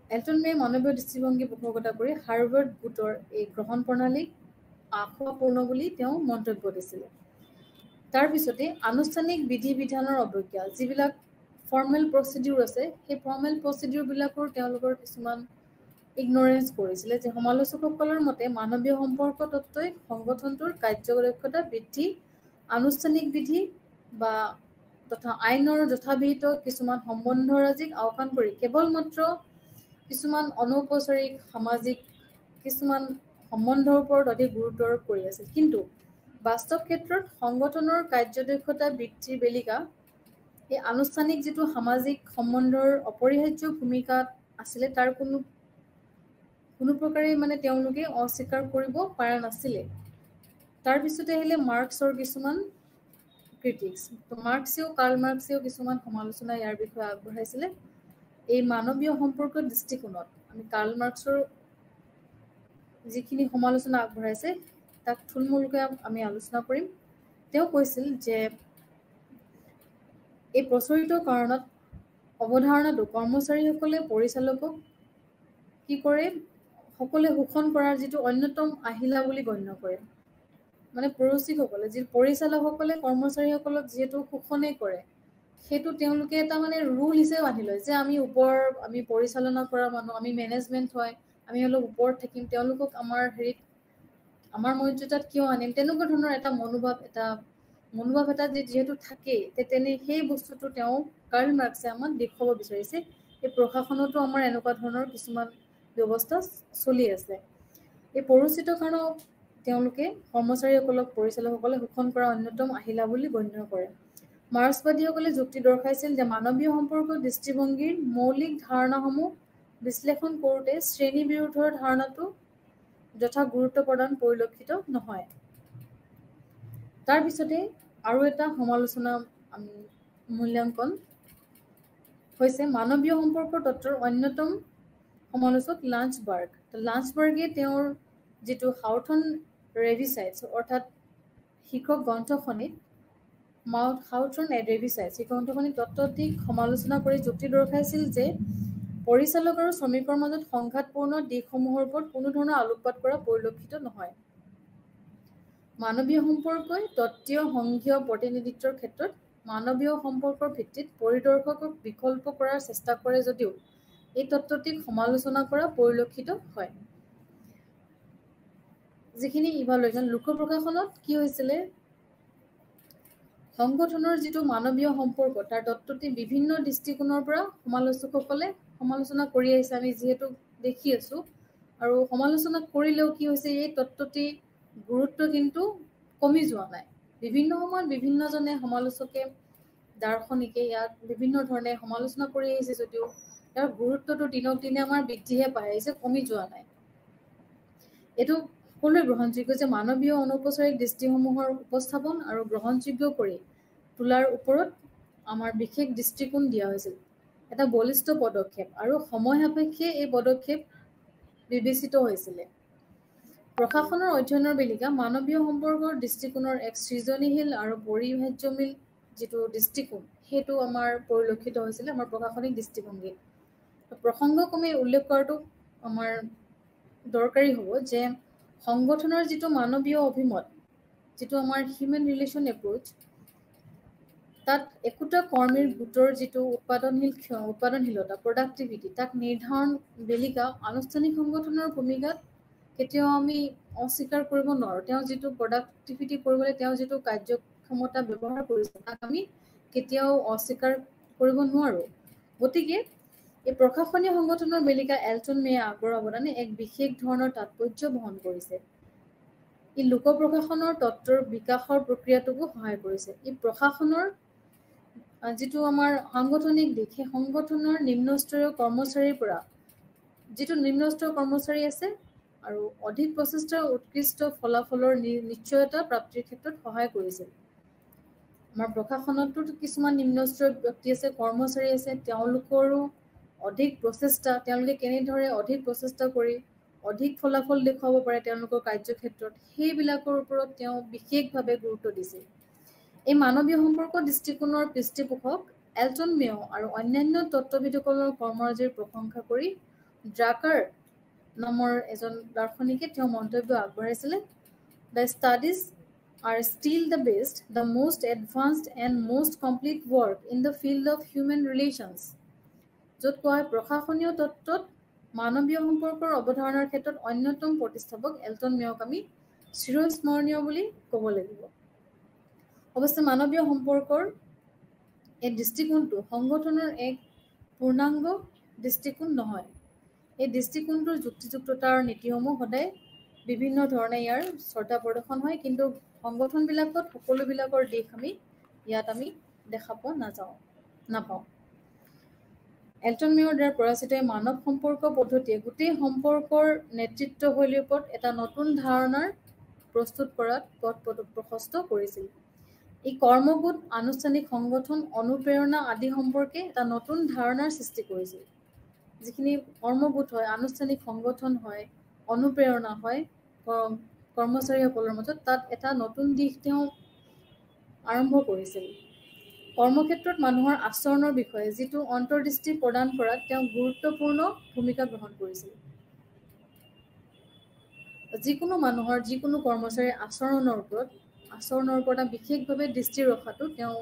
এলটন মে মানৱীয় দৃষ্টিভংগী পোষকতা কৰি হাৰ্ভাৰ্ড গোটৰ এই গ্ৰহণ প্ৰণালীক আশাপূৰ্ণ বুলি তেওঁ মন্তব্য দিছিলে তাৰ পিছতে আনুষ্ঠানিক বিধি বিধানৰ অৱজ্ঞা যিবিলাক ফৰ্মেল প্ৰচিডিউৰ আছে সেই ফৰ্মেল প্ৰচিডিউৰবিলাকৰ তেওঁলোকৰ কিছুমান ইগনৰেঞ্চ কৰিছিলে যে সমালোচকসকলৰ মতে মানৱীয় সম্পৰ্ক তত্ত্বই সংগঠনটোৰ কাৰ্যদক্ষতা বৃদ্ধি আনুষ্ঠানিক বিধি বা তথা আইনৰ যথাবিহিত কিছুমান সম্বন্ধৰাজিক আওকাণ কৰি কেৱল মাত্ৰ কিছুমান অনৌপচাৰিক সামাজিক কিছুমান সম্বন্ধৰ ওপৰত অধিক গুৰুত্ব আৰোপ কৰি আছিল কিন্তু বাস্তৱ ক্ষেত্ৰত সংগঠনৰ কাৰ্যদক্ষতা বৃদ্ধিৰ বেলিকা এই আনুষ্ঠানিক যিটো সামাজিক সম্বন্ধৰ অপৰিহাৰ্য ভূমিকা আছিলে তাৰ কোনো প্ৰকাৰে মানে তেওঁলোকে অস্বীকাৰ কৰিব পৰা নাছিলে তাৰ পিছতে আহিলে মাৰ্কছৰ কিছুমান ক্ৰিটিক্স কাৰ্ল মাৰ্কছেও কিছুমান সমালোচনা ইয়াৰ বিষয়ে আগবঢ়াইছিলে এই মানৱীয় সম্পৰ্কৰ দৃষ্টিকোণত আমি কাৰ্ল মাৰ্কছৰ যিখিনি সমালোচনা আগবঢ়াইছে তাক থুলমূলকৈ আমি আলোচনা কৰিম তেওঁ কৈছিল যে এই প্ৰচলিত কাৰণত অৱধাৰণাটো কৰ্মচাৰীসকলে পৰিচালকক কি কৰে সকলোৱে শোষণ কৰাৰ যিটো অন্যতম আহিলা বুলি গণ্য কৰে মানে পৰচিকসকলে যি পৰিচালকসকলে কৰ্মচাৰীসকলক যিহেতু শোষণে কৰে সেইটো তেওঁলোকে এটা মানে ৰুল হিচাপে বান্ধি লয় যে আমি পৰিচালনা কৰা মানুহ আমি মেনেজমেণ্ট হয় আমি অলপ ওপৰত থাকিম তেওঁলোকক আমাৰ মৰ্যাদাত কিয় আনিম তেনেকুৱা ধৰণৰ এটা মনোভাৱ এটা যিহেতু থাকেই তেনে সেই বস্তুটো তেওঁ কাৰ্ল মাৰ্কছে আমাক দেখুৱাব বিচাৰিছে এই প্ৰশাসনতো আমাৰ এনেকুৱা ধৰণৰ কিছুমান ব্যৱস্থা চলি আছে এই পৰিচিত কাৰণক তেওঁলোকে কৰ্মচাৰীসকলক পৰিচালকসকলে শোষণ কৰা অন্যতম আহিলা বুলি গণ্য কৰে মাৰ্ক্সবাদীসকলে যুক্তি দৰ্শাইছিল যে মানৱীয় সম্পৰ্ক দৃষ্টিভংগীৰ মৌলিক ধাৰণাসমূহ বিশ্লেষণ কৰোঁতে শ্ৰেণী বিৰোধৰ ধাৰণাটো যথা গুৰুত্ব প্ৰদান পৰিলক্ষিত নহয় তাৰ পিছতে আৰু এটা সমালোচনা মূল্যাংকন হৈছে মানৱীয় সম্পৰ্কৰ তত্ত্বৰ অন্যতম সমালোচক লাঞ্চবাৰ্গে তেওঁৰ যিটো হাউথন ৰেভিচাইটছ অৰ্থাৎ শিক্ষক গ্ৰন্থখনিত হাউথন ৰেভিচাইটছ এই গ্ৰন্থখনিত তত্ত্বটিক সমালোচনা কৰি যুক্তি দৰ্শাইছিল যে পৰিচালক আৰু শ্ৰমিকৰ মাজত সংঘাতপূৰ্ণ দিশসমূহৰ ওপৰত কোনো ধৰণৰ আলোকপাত কৰা পৰিলক্ষিত নহয় মানৱীয় সম্পৰ্কই তত্ত্বীয় সংঘীয় প্ৰতিনিধিত্বৰ ক্ষেত্ৰত মানৱীয় সম্পৰ্কৰ ভিত্তিত পৰিদৰ্শকক বিকল্প কৰাৰ চেষ্টা কৰে যদিও এই তত্ত্বটিক সমালোচনা কৰা পৰিলক্ষিত হয় যিখিনি ইভালুৱেশ্যন লোক প্ৰশাসনত কি হৈছিলে সংগঠনৰ যিটো মানৱীয় সম্পৰ্ক তাৰ তত্ত্বটি বিভিন্ন দৃষ্টিকোণৰ পৰা সমালোচকসকলে সমালোচনা কৰি আহিছে আমি যিহেতু দেখি আছো আৰু সমালোচনা কৰিলেও কি হৈছে এই তত্ত্বটি গুৰুত্ব কিন্তু কমি যোৱা নাই বিভিন্ন সময়ত বিভিন্নজনে সমালোচকে দাৰ্শনিকে ইয়াক বিভিন্ন ধৰণে সমালোচনা কৰি আহিছে যদিও ইয়াৰ গুৰুত্বটো দিনক দিনে আমাৰ বৃদ্ধিহে পাই আহিছে কমি যোৱা নাই এইটো সকলোৱে গ্ৰহণযোগ্য যে মানৱীয় অনৌপচাৰিক দৃষ্টিসমূহৰ উপস্থাপন আৰু গ্ৰহণযোগ্য কৰি তোলাৰ ওপৰত আমাৰ বিশেষ দৃষ্টিকোণ দিয়া হৈছিল, এটা বলিষ্ঠ পদক্ষেপ আৰু সময় সাপেক্ষে এই পদক্ষেপ বিবেচিত হৈছিলে। প্ৰশাসনৰ অধ্যয়নৰ বেলিকা মানৱীয় সম্পৰ্কৰ দৃষ্টিকোণৰ এক সৃজনীশীল আৰু পৰিভাজ্যমীল যিটো দৃষ্টিকোণ সেইটো আমাৰ পৰিলক্ষিত হৈছিলে আমাৰ প্ৰশাসনিক দৃষ্টিভংগীত। প্ৰসংগক্ৰমে উল্লেখ কৰাটো আমাৰ দৰকাৰী হ'ব যে সংগঠনৰ যিটো মানৱীয় অভিমত, যিটো আমাৰ হিউমেন ৰিলেশ্যন এপ্ৰ'চ, তাত একোটা কৰ্মীৰ গোটৰ যিটো উৎপাদনশীলতা প্ৰডাক্টিভিটি তাক নিৰ্ধাৰণ বেলিকা আনুষ্ঠানিক সংগঠনৰ ভূমিকাত কেতিয়াও আমি অস্বীকাৰ কৰিব নোৱাৰোঁ। তেওঁ যিটো প্ৰডাক্টিভিটি কৰিবলৈ তেওঁ যিটো কাৰ্যক্ষমতা ব্যৱহাৰ কৰিছে তাক আমি কেতিয়াও অস্বীকাৰ কৰিব নোৱাৰোঁ। গতিকে এই প্ৰশাসনীয় সংগঠনৰ বেলিকা এলটন মেয়ে আগবঢ়োৱা অৱদানে এক বিশেষ ধৰণৰ তাৎপৰ্য বহন কৰিছে। ই লোক প্ৰশাসনৰ তত্ত্বৰ বিকাশৰ প্ৰক্ৰিয়াটোকো সহায় কৰিছে। ই প্ৰশাসনৰ যিটো আমাৰ সাংগঠনিক দিশ, সেই সংগঠনৰ নিম্নস্তৰীয় কৰ্মচাৰীৰ পৰা যিটো নিম্নস্তৰীয় কৰ্মচাৰী আছে আৰু অধিক প্ৰচেষ্টাৰ উৎকৃষ্ট ফলাফলৰ নিশ্চয়তা প্ৰাপ্তিৰ ক্ষেত্ৰত সহায় কৰিছিল। আমাৰ প্ৰশাসনতো কিছুমান নিম্নস্তৰীয় ব্যক্তি আছে, কৰ্মচাৰী আছে, তেওঁলোকৰো অধিক প্ৰচেষ্টা, তেওঁলোকে কেনেদৰে অধিক প্ৰচেষ্টা কৰি অধিক ফলাফল দেখুৱাব পাৰে তেওঁলোকৰ কাৰ্যক্ষেত্ৰত, সেইবিলাকৰ ওপৰত তেওঁ বিশেষভাৱে গুৰুত্ব দিছিল। এই মানৱীয় সম্পৰ্ক দৃষ্টিকোণৰ পৃষ্ঠপোষক এলটন মেয় আৰু অন্যান্য তত্ত্ববিদসকলৰ কৰ্মৰাজিৰ প্ৰশংসা কৰি ড্ৰাকাৰ নামৰ এজন দাৰ্শনিকে তেওঁ মন্তব্য আগবঢ়াইছিলে, the studies are still the best, the most advanced and most complete work in the field of human relations, য'ত কোৱা হয় প্ৰশাসনীয় তত্ত্বত মানৱীয় সম্পৰ্কৰ অৱধাৰণাৰ ক্ষেত্ৰত অন্যতম প্ৰতিষ্ঠাপক এলটন মেয়ক আমি চিৰস্মৰণীয় বুলি ক'ব লাগিব। অৱশ্যে মানৱীয় সম্পৰ্কৰ এই দৃষ্টিকোণটো সংগঠনৰ এক পূৰ্ণাংগ দৃষ্টিকোণ নহয়। এই দৃষ্টিকোণটোৰ যুক্তিযুক্ততাৰ নীতিসমূহ সদায় বিভিন্ন ধৰণে ইয়াৰ শ্ৰদ্ধা প্ৰদৰ্শন হয়, কিন্তু সংগঠনবিলাকত সকলোবিলাকৰ দিশ আমি ইয়াত আমি দেখা পোৱা নাপাওঁ। এলটন মেয়ৰ দ্বাৰা প্ৰয়াসিত এই মানৱ সম্পৰ্ক পদ্ধতিয়ে গোটেই সম্পৰ্কৰ নেতৃত্বশৈলীৰ ওপৰত এটা নতুন ধাৰণাৰ প্ৰস্তুত কৰাত পথ প্ৰশস্ত কৰিছিল। এই কৰ্মগোট, আনুষ্ঠানিক সংগঠন, অনুপ্ৰেৰণা আদি সম্পৰ্কে এটা নতুন ধাৰণাৰ সৃষ্টি কৰিছিল। যিখিনি কৰ্মগোট হয়, আনুষ্ঠানিক সংগঠন হয়, অনুপ্ৰেৰণা হয় কৰ্মচাৰীসকলৰ মাজত, তাত এটা নতুন দিশ তেওঁ আৰম্ভ কৰিছিল। কৰ্মক্ষেত্ৰত মানুহৰ আচৰণৰ বিষয়ে যিটো অন্তৰ্দৃষ্টি প্ৰদান কৰাত তেওঁ গুৰুত্বপূৰ্ণ ভূমিকা গ্ৰহণ কৰিছিল। যিকোনো মানুহৰ, যিকোনো কৰ্মচাৰীৰ আচৰণৰ ওপৰত বিশেষভাৱে দৃষ্টি ৰখাটো তেওঁ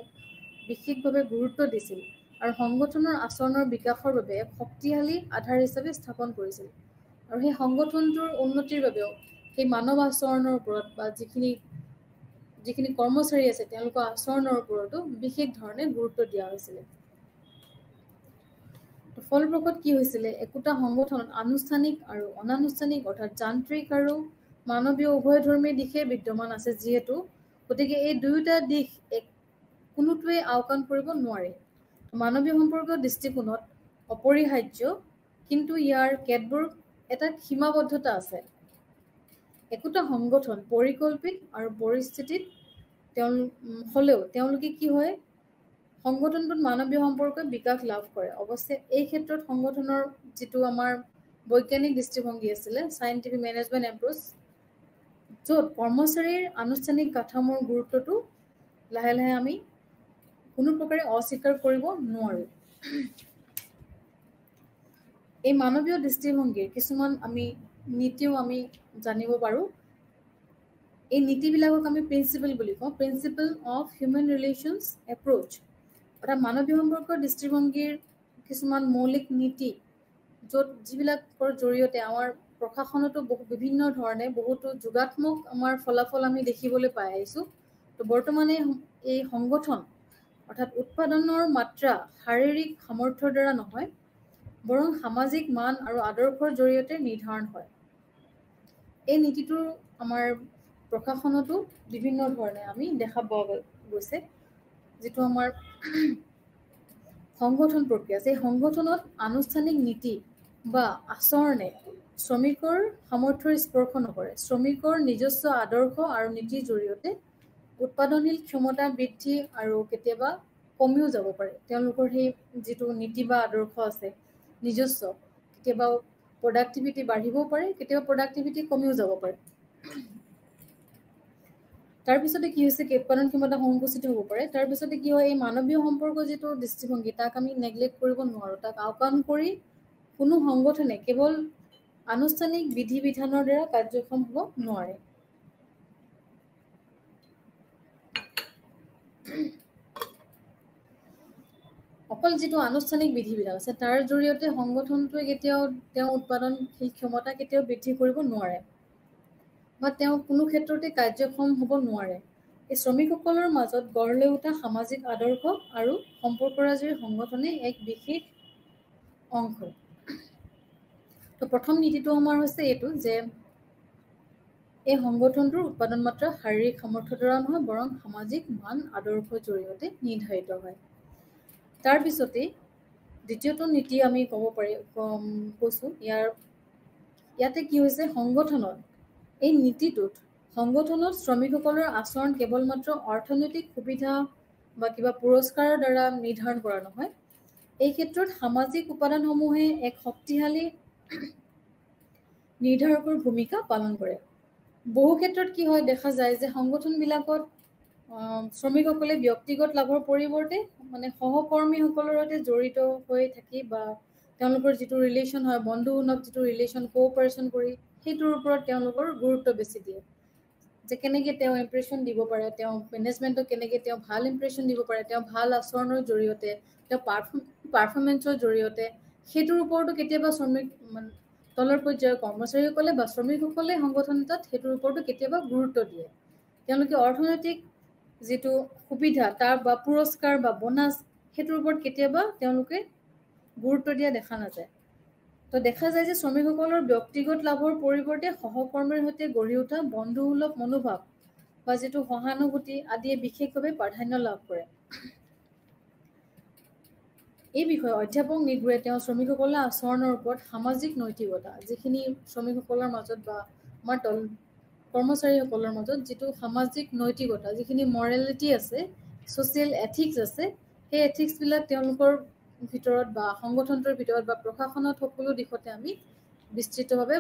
বিশেষভাৱে গুৰুত্ব দিছিল আৰু সংগঠনৰ আচৰণৰ বিকাশৰ বাবে এক শক্তিশালী আধাৰ হিচাপে স্থাপন কৰিছিল। আৰু সেই সংগঠনটোৰ উন্নতিৰ বাবেও সেই মানৱ আচৰণৰ ওপৰত বা যিখিনি কৰ্মচাৰী আছে তেওঁলোকৰ আচৰণৰ ওপৰতো বিশেষ ধৰণে গুৰুত্ব দিয়া হৈছিলে। ফলপ্ৰসূ কি হৈছিলে, একোটা সংগঠনত আনুষ্ঠানিক আৰু অনানুষ্ঠানিক অৰ্থাৎ যান্ত্ৰিক আৰু মানৱীয় উভয়ধৰ্মী দিশে বিদ্যমান আছে যিহেতু, গতিকে এই দুয়োটা দিশ কোনোটোৱে আওকাণ কৰিব নোৱাৰে। মানৱীয় সম্পৰ্কৰ দৃষ্টিকোণত অপৰিহাৰ্য, কিন্তু ইয়াৰ কেতবোৰ এটা সীমাবদ্ধতা আছে। একোটা সংগঠন পৰিকল্পিত আৰু পৰিস্থিতিত হ'লেও তেওঁলোকে কি হয়, সংগঠনটোত মানৱীয় সম্পৰ্ক বিকাশ লাভ কৰে। অৱশ্যে এই ক্ষেত্ৰত সংগঠনৰ যিটো আমাৰ বৈজ্ঞানিক দৃষ্টিভংগী আছিলে, চাইণ্টিফিক মেনেজমেণ্ট এপ্ৰ'চ, য'ত কৰ্মচাৰীৰ আনুষ্ঠানিক কাঠামোৰ গুৰুত্বটো লাহে লাহে আমি কোনো প্ৰকাৰে অস্বীকাৰ কৰিব নোৱাৰোঁ। এই মানৱীয় দৃষ্টিভংগীৰ কিছুমান আমি নীতিও আমি জানিব পাৰোঁ। এই নীতিবিলাকক আমি প্ৰিন্সিপল বুলি কওঁ, principle of human relations approach, অৰ্থাৎ মানৱীয় সম্পৰ্কৰ দৃষ্টিভংগীৰ কিছুমান মৌলিক নীতি, যিবিলাকৰ জৰিয়তে আমাৰ প্ৰশাসনতো বিভিন্ন ধৰণে বহুতো যোগাত্মক আমাৰ ফলাফল আমি দেখিবলৈ পাই আহিছোঁ। তো বৰ্তমানে এই সংগঠন অৰ্থাৎ উৎপাদনৰ মাত্ৰা শাৰীৰিক সামৰ্থ্যৰ দ্বাৰা নহয়, বৰং সামাজিক মান আৰু আদৰ্শৰ জৰিয়তে নিৰ্ধাৰণ হয়। এই নীতিটো আমাৰ প্ৰশাসনতো বিভিন্ন ধৰণে আমি দেখা পোৱা গৈছে। যিটো আমাৰ সংগঠন প্ৰক্ৰিয়া, সেই সংগঠনত আনুষ্ঠানিক নীতি বা আচৰণে শ্ৰমিকৰ সামৰ্থ্যৰ স্পৰ্শ নকৰে। শ্ৰমিকৰ নিজস্ব আদৰ্শ আৰু নীতিৰ জৰিয়তে উৎপাদনশীল ক্ষমতা বৃদ্ধি আৰু কেতিয়াবা কমিও যাব পাৰে তেওঁলোকৰ সেই যিটো নীতি বা আদৰ্শ আছে নিজস্ব কেতিয়াবা প্ৰডাক্টিভিটি বাঢ়িবও পাৰে কেতিয়াবা প্ৰডাক্টিভিটি কমিও যাব পাৰে তাৰপিছতে কি হৈছে উৎপাদন ক্ষমতা সংকুচিত হ'ব পাৰে তাৰপিছতে কি হয় এই মানৱীয় সম্পৰ্ক যিটো দৃষ্টিভংগী তাক আমি নেগলেক্ট কৰিব নোৱাৰোঁ তাক আওকাণ কৰি কোনো সংগঠনে কেৱল আনুষ্ঠানিক বিধি বিধানৰ দ্বাৰা কাৰ্যক্ষম হ'ব নোৱাৰে অকল যিটো আনুষ্ঠানিক বিধিবিলাক আছে তাৰ জৰিয়তে সংগঠনটোৱে কেতিয়াও তেওঁ উৎপাদনশীল ক্ষমতা কেতিয়াও বৃদ্ধি কৰিব নোৱাৰে বা তেওঁ কোনো ক্ষেত্ৰতে কাৰ্যক্ষম হ'ব নোৱাৰে এই শ্ৰমিকসকলৰ মাজত গঢ় লৈ উঠা সামাজিক আদৰ্শ আৰু সম্পৰ্কৰাজিৰ সংগঠনে এক বিশেষ অংশ তো প্ৰথম নীতিটো আমাৰ হৈছে এইটো যে এই সংগঠনটোৰ উৎপাদন মাত্ৰা শাৰীৰিক সামৰ্থ্যৰ দ্বাৰা নহয় বৰং সামাজিক মান আদৰ্শৰ জৰিয়তে নিৰ্ধাৰিত হয় তাৰপিছতে দ্বিতীয়টো নীতি আমি ক'ব পাৰি কৈছোঁ ইয়াতে কি হৈছে সংগঠনত এই নীতিটোত সংগঠনত শ্ৰমিকসকলৰ আচৰণ কেৱল মাত্ৰ অৰ্থনৈতিক সুবিধা বা কিবা পুৰস্কাৰৰ দ্বাৰা নিৰ্ধাৰণ কৰা নহয় এই ক্ষেত্ৰত সামাজিক উপাদানসমূহে এক শক্তিশালী নিৰ্ধাৰকৰ ভূমিকা পালন কৰে বহু ক্ষেত্ৰত কি হয় দেখা যায় যে সংগঠনবিলাকত শ্ৰমিকসকলে ব্যক্তিগত লাভৰ পৰিৱৰ্তে মানে সহকৰ্মীসকলৰ সৈতে জড়িত হৈ থাকি বা তেওঁলোকৰ যিটো ৰিলেশ্যন হয় বন্ধুসুলভ যিটো ৰিলেশ্যন কোঅপাৰেশ্যন কৰি সেইটোৰ ওপৰত তেওঁলোকৰ গুৰুত্ব বেছি দিয়ে যে কেনেকৈ তেওঁ ইম্প্ৰেশ্যন দিব পাৰে তেওঁ মেনেজমেণ্টক কেনেকৈ তেওঁ ভাল ইম্প্ৰেশ্যন দিব পাৰে তেওঁ ভাল আচৰণৰ জৰিয়তে তেওঁ পাৰফৰ্মেঞ্চৰ জৰিয়তে সেইটোৰ ওপৰতো কেতিয়াবা শ্ৰমিক তলৰ পৰ্যায়ৰ কৰ্মচাৰীসকলে বা শ্ৰমিকসকলে সংগঠন এটাত সেইটোৰ ওপৰতো কেতিয়াবা গুৰুত্ব দিয়ে তেওঁলোকে অৰ্থনৈতিক যিটো সুবিধা তাৰ বা পুৰস্কাৰ বা বোনাছ সেইটোৰ ওপৰত কেতিয়াবা তেওঁলোকে গুৰুত্ব দিয়া দেখা নাযায় তো দেখা যায় যে শ্ৰমিকসকলৰ ব্যক্তিগত লাভৰ পৰিৱৰ্তে সহকৰ্মীৰ সৈতে গঢ়ি উঠা বন্ধুসুলভ মনোভাৱ বা যিটো সহানুভূতি আদিয়ে বিশেষভাৱে প্ৰাধান্য লাভ কৰে এই বিষয়ে অধ্যাপক নিগোৱে তেওঁ শ্ৰমিকসকলৰ আচৰণৰ ওপৰত সামাজিক নৈতিকতা যিখিনি শ্ৰমিকসকলৰ মাজত বা আমাৰ কৰ্মচাৰীসকলৰ মাজত যিটো সামাজিক নৈতিকতা যিখিনি মৰেলিটি আছে ছ'চিয়েল এথিক্স আছে সেই এথিক্সবিলাক তেওঁলোকৰ ভিতৰত বা সংগঠনটোৰ ভিতৰত বা প্ৰশাসনত সকলো দিশতে আমি বিস্তৃতভাৱে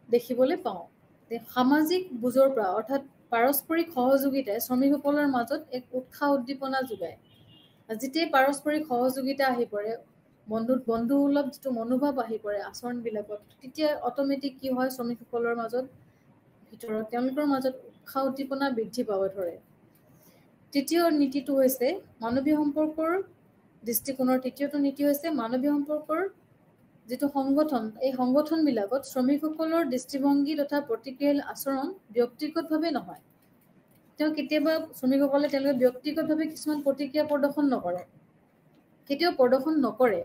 দেখিবলৈ পাওঁ সামাজিক বুজৰ পৰা অৰ্থাৎ পাৰস্পৰিক সহযোগিতাই শ্ৰমিকসকলৰ মাজত এক উৎসাহ উদ্দীপনা যোগায় যেতিয়াই পাৰস্পৰিক সহযোগিতা আহি পৰে বন্ধুসুলভ যিটো মনোভাৱ আহি পৰে আচৰণবিলাকত তেতিয়া অট'মেটিক কি হয় শ্ৰমিকসকলৰ মাজত ভিতৰত তেওঁলোকৰ মাজত উৎসাহ উদ্দীপনা বৃদ্ধি পাব ধৰে তৃতীয় নীতিটো হৈছে মানৱীয় সম্পৰ্কৰ দৃষ্টিকোণৰ তৃতীয়টো নীতি হৈছে মানৱীয় সম্পৰ্কৰ যিটো সংগঠন এই সংগঠনবিলাকত শ্ৰমিকসকলৰ দৃষ্টিভংগী তথা প্ৰতিক্ৰিয়াশীল আচৰণ ব্যক্তিগতভাৱে নহয় তেওঁ কেতিয়াবা শ্ৰমিকসকলে তেওঁলোকে ব্যক্তিগতভাৱে কিছুমান প্ৰতিক্ৰিয়া প্ৰদৰ্শন নকৰে কেতিয়াও প্ৰদৰ্শন নকৰে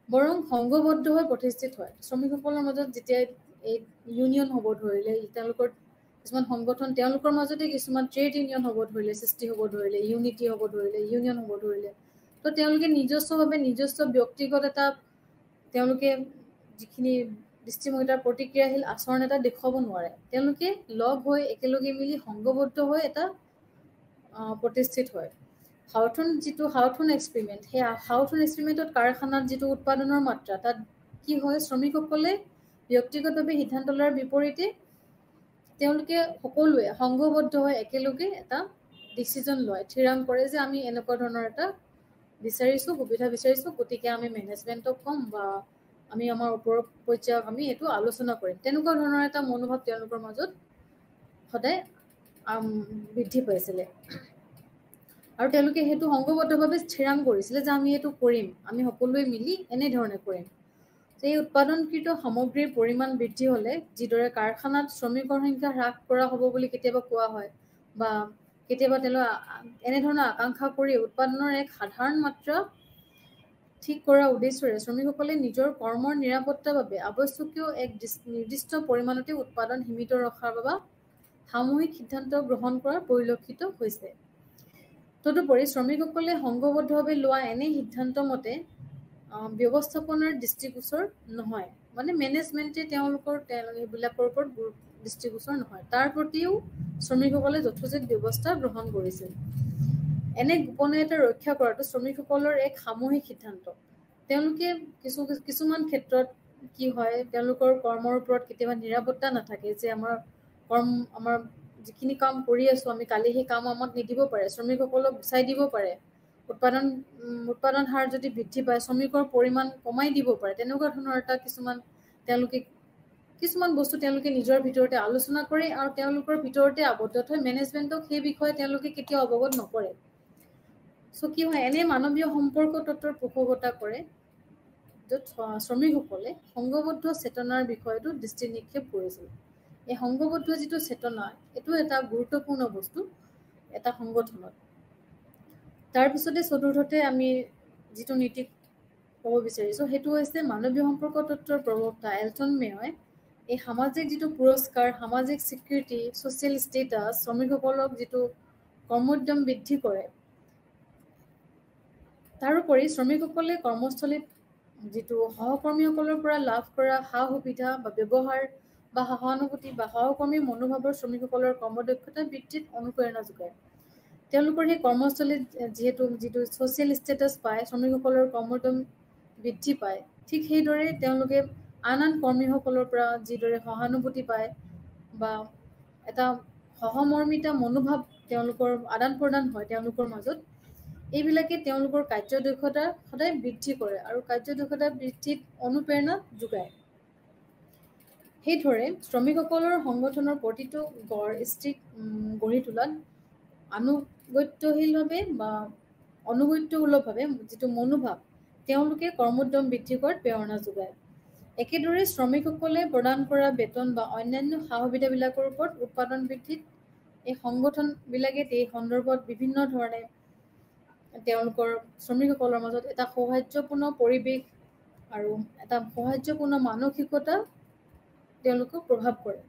বৰং সংঘবদ্ধ হৈ প্ৰতিষ্ঠিত হয় শ্ৰমিকসকলৰ মাজত যেতিয়া এই ইউনিয়ন হ'ব ধৰিলে তেওঁলোকৰ কিছুমান সংগঠন তেওঁলোকৰ মাজতে কিছুমান ট্ৰেড ইউনিয়ন হ'ব ধৰিলে সৃষ্টি হ'ব ধৰিলে ইউনিটি হ'ব ধৰিলে ইউনিয়ন হ'ব ধৰিলে তো তেওঁলোকে নিজস্বভাৱে নিজস্ব ব্যক্তিগত এটা তেওঁলোকে যিখিনি দৃষ্টিভংগীৰ প্ৰতিক্ৰিয়াশীল আচৰণ এটা দেখুৱাব নোৱাৰে তেওঁলোকে লগ হৈ একেলগে মিলি সংঘবদ্ধ হৈ এটা প্ৰতিষ্ঠিত হয় হাউথন এক্সপেৰিমেণ্ট সেই হাউথন এক্সপেৰিমেণ্টত কাৰখানাত যিটো উৎপাদনৰ মাত্ৰা তাত কি হয় শ্ৰমিকসকলে ব্যক্তিগতভাৱে সিদ্ধান্ত লোৱাৰ বিপৰীতে তেওঁলোকে সকলোৱে সংঘবদ্ধ হৈ একেলগে এটা ডিচিজন লয় থিৰাং কৰে যে আমি এনেকুৱা ধৰণৰ এটা বিচাৰিছোঁ সুবিধা বিচাৰিছোঁ গতিকে আমি মেনেজমেণ্টক ক'ম বা আমি আমাৰ ওপৰ পৰ্যায়ক আমি এইটো আলোচনা কৰিম তেনেকুৱা ধৰণৰ এটা মনোভাৱ তেওঁলোকৰ মাজত সদায় বৃদ্ধি পাইছিলে আৰু তেওঁলোকে সেইটো সংঘবদ্ধভাৱে থিৰাং কৰিছিলে যে আমি এইটো কৰিম আমি সকলোৱে মিলি এনেধৰণে কৰিম এই উৎপাদনকৃত সামগ্ৰীৰ পৰিমাণ বৃদ্ধি হ'লে যিদৰে কাৰখানাত শ্ৰমিকৰ সংখ্যা হ্ৰাস কৰা হ'ব বুলি কেতিয়াবা কোৱা হয় বা কেতিয়াবা তেওঁলোকে এনেধৰণৰ আকাংক্ষা কৰি উৎপাদনৰ এক সাধাৰণ মাত্ৰা ঠিক কৰাৰ উদ্দেশ্যৰে শ্ৰমিকসকলে নিজৰ কৰ্মৰ নিৰাপত্তাৰ বাবে আৱশ্যকীয় এক নিৰ্দিষ্ট পৰিমাণতে উৎপাদন সীমিত ৰখাৰ বাবে সামূহিক সিদ্ধান্ত গ্ৰহণ কৰা পৰিলক্ষিত হৈছে তদুপৰি শ্ৰমিকসকলে সংঘবদ্ধভাৱে লোৱা এনে সিদ্ধান্ত মতে ব্যৱস্থাপনাৰ দৃষ্টিগোচৰ নহয় মানে মেনেজমেণ্টে তেওঁলোকৰ এইবিলাকৰ ওপৰত দৃষ্টিগোচৰ নহয় তাৰ প্ৰতিও শ্ৰমিকসকলে যথোচিত ব্যৱস্থা গ্ৰহণ কৰিছিল এনে গোপনীয়তা ৰক্ষা কৰাটো শ্ৰমিকসকলৰ এক সামূহিক সিদ্ধান্ত। তেওঁলোকে কিছুমান ক্ষেত্ৰত কি হয়, তেওঁলোকৰ কৰ্মৰ ওপৰত কেতিয়াবা নিৰাপত্তা নাথাকে যে আমাৰ যিখিনি কাম কৰি আছো আমি কালি সেই কাম আমাক নিদিব পাৰে, শ্ৰমিকসকলক গুচাই দিব পাৰে, উৎপাদন হাৰ যদি বৃদ্ধি পায় শ্ৰমিকৰ পৰিমাণ কমাই দিব পাৰে। তেনেকুৱা ধৰণৰ এটা কিছুমান বস্তু তেওঁলোকে নিজৰ ভিতৰতে আলোচনা কৰে আৰু তেওঁলোকৰ ভিতৰতে আবদ্ধ থৈ মেনেজমেণ্টক সেই বিষয়ে তেওঁলোকে কেতিয়াও অৱগত নকৰে। চ' কি হয়, এনে মানৱীয় সম্পৰ্ক তত্ত্বৰ পোষকতা কৰে য'ত শ্ৰমিকসকলে সংঘবদ্ধ চেতনাৰ বিষয়টো দৃষ্টি নিক্ষেপ কৰিছিল। এই সংঘবদ্ধ যিটো চেতনা, এইটো এটা গুৰুত্বপূৰ্ণ বস্তু এটা সংগঠনত। তাৰপিছতে চতুৰ্থতে আমি যিটো নীতি ক'ব বিচাৰিছোঁ সেইটো হৈছে মানৱীয় সম্পৰ্ক তত্ত্বৰ প্ৰবক্তা এলটন মেয়ই এই সামাজিক যিটো পুৰস্কাৰ, সামাজিক স্বীকৃতি, ছ'চিয়েল ষ্টেটাছ, শ্ৰমিকসকলক যিটো কৰ্মোদ্যম বৃদ্ধি কৰে, তাৰোপৰি শ্ৰমিকসকলে কৰ্মস্থলীত যিটো সহকৰ্মীসকলৰ পৰা লাভ কৰা সা সুবিধা বা ব্যৱহাৰ বা সহানুভূতি বা সহকৰ্মী মনোভাৱৰ শ্ৰমিকসকলৰ কৰ্মদক্ষতা বৃদ্ধিত অনুপ্ৰেৰণা যোগায়। তেওঁলোকৰ সেই কৰ্মস্থলীত যিটো ছ'চিয়েল ষ্টেটাছ পায়, শ্ৰমিকসকলৰ কৰ্মোদ্যম বৃদ্ধি পায়, ঠিক সেইদৰে তেওঁলোকে আন কৰ্মীসকলৰ পৰা যিদৰে সহানুভূতি পায় বা এটা সহমৰ্মিতা মনোভাৱ তেওঁলোকৰ আদান প্ৰদান হয় তেওঁলোকৰ মাজত, এইবিলাকে তেওঁলোকৰ কাৰ্যদক্ষতা সদায় বৃদ্ধি কৰে আৰু কাৰ্যদক্ষতা বৃদ্ধিত অনুপ্ৰেৰণা যোগায়। সেইদৰে শ্ৰমিকসকলৰ সংগঠনৰ প্ৰতিটো গঢ়ি তোলাত আনুগত্যশীলভাৱে বা অনুগত্যমূলকভাৱে যিটো মনোভাৱ তেওঁলোকে কৰ্মোদ্যম বৃদ্ধি কৰাত প্ৰেৰণা যোগায়। একেদৰে শ্ৰমিকসকলে প্ৰদান কৰা বেতন বা অন্যান্য সা সুবিধাবিলাকৰ ওপৰত উৎপাদন বৃদ্ধিত এই সংগঠনবিলাকে এই সন্দৰ্ভত বিভিন্ন ধৰণে তেওঁলোকৰ শ্ৰমিকসকলৰ মাজত এটা সৌহাৰ্দ্যপূৰ্ণ পৰিৱেশ আৰু এটা সৌহাৰ্দ্যপূৰ্ণ মানসিকতা তেওঁলোকক প্ৰভাৱ কৰে।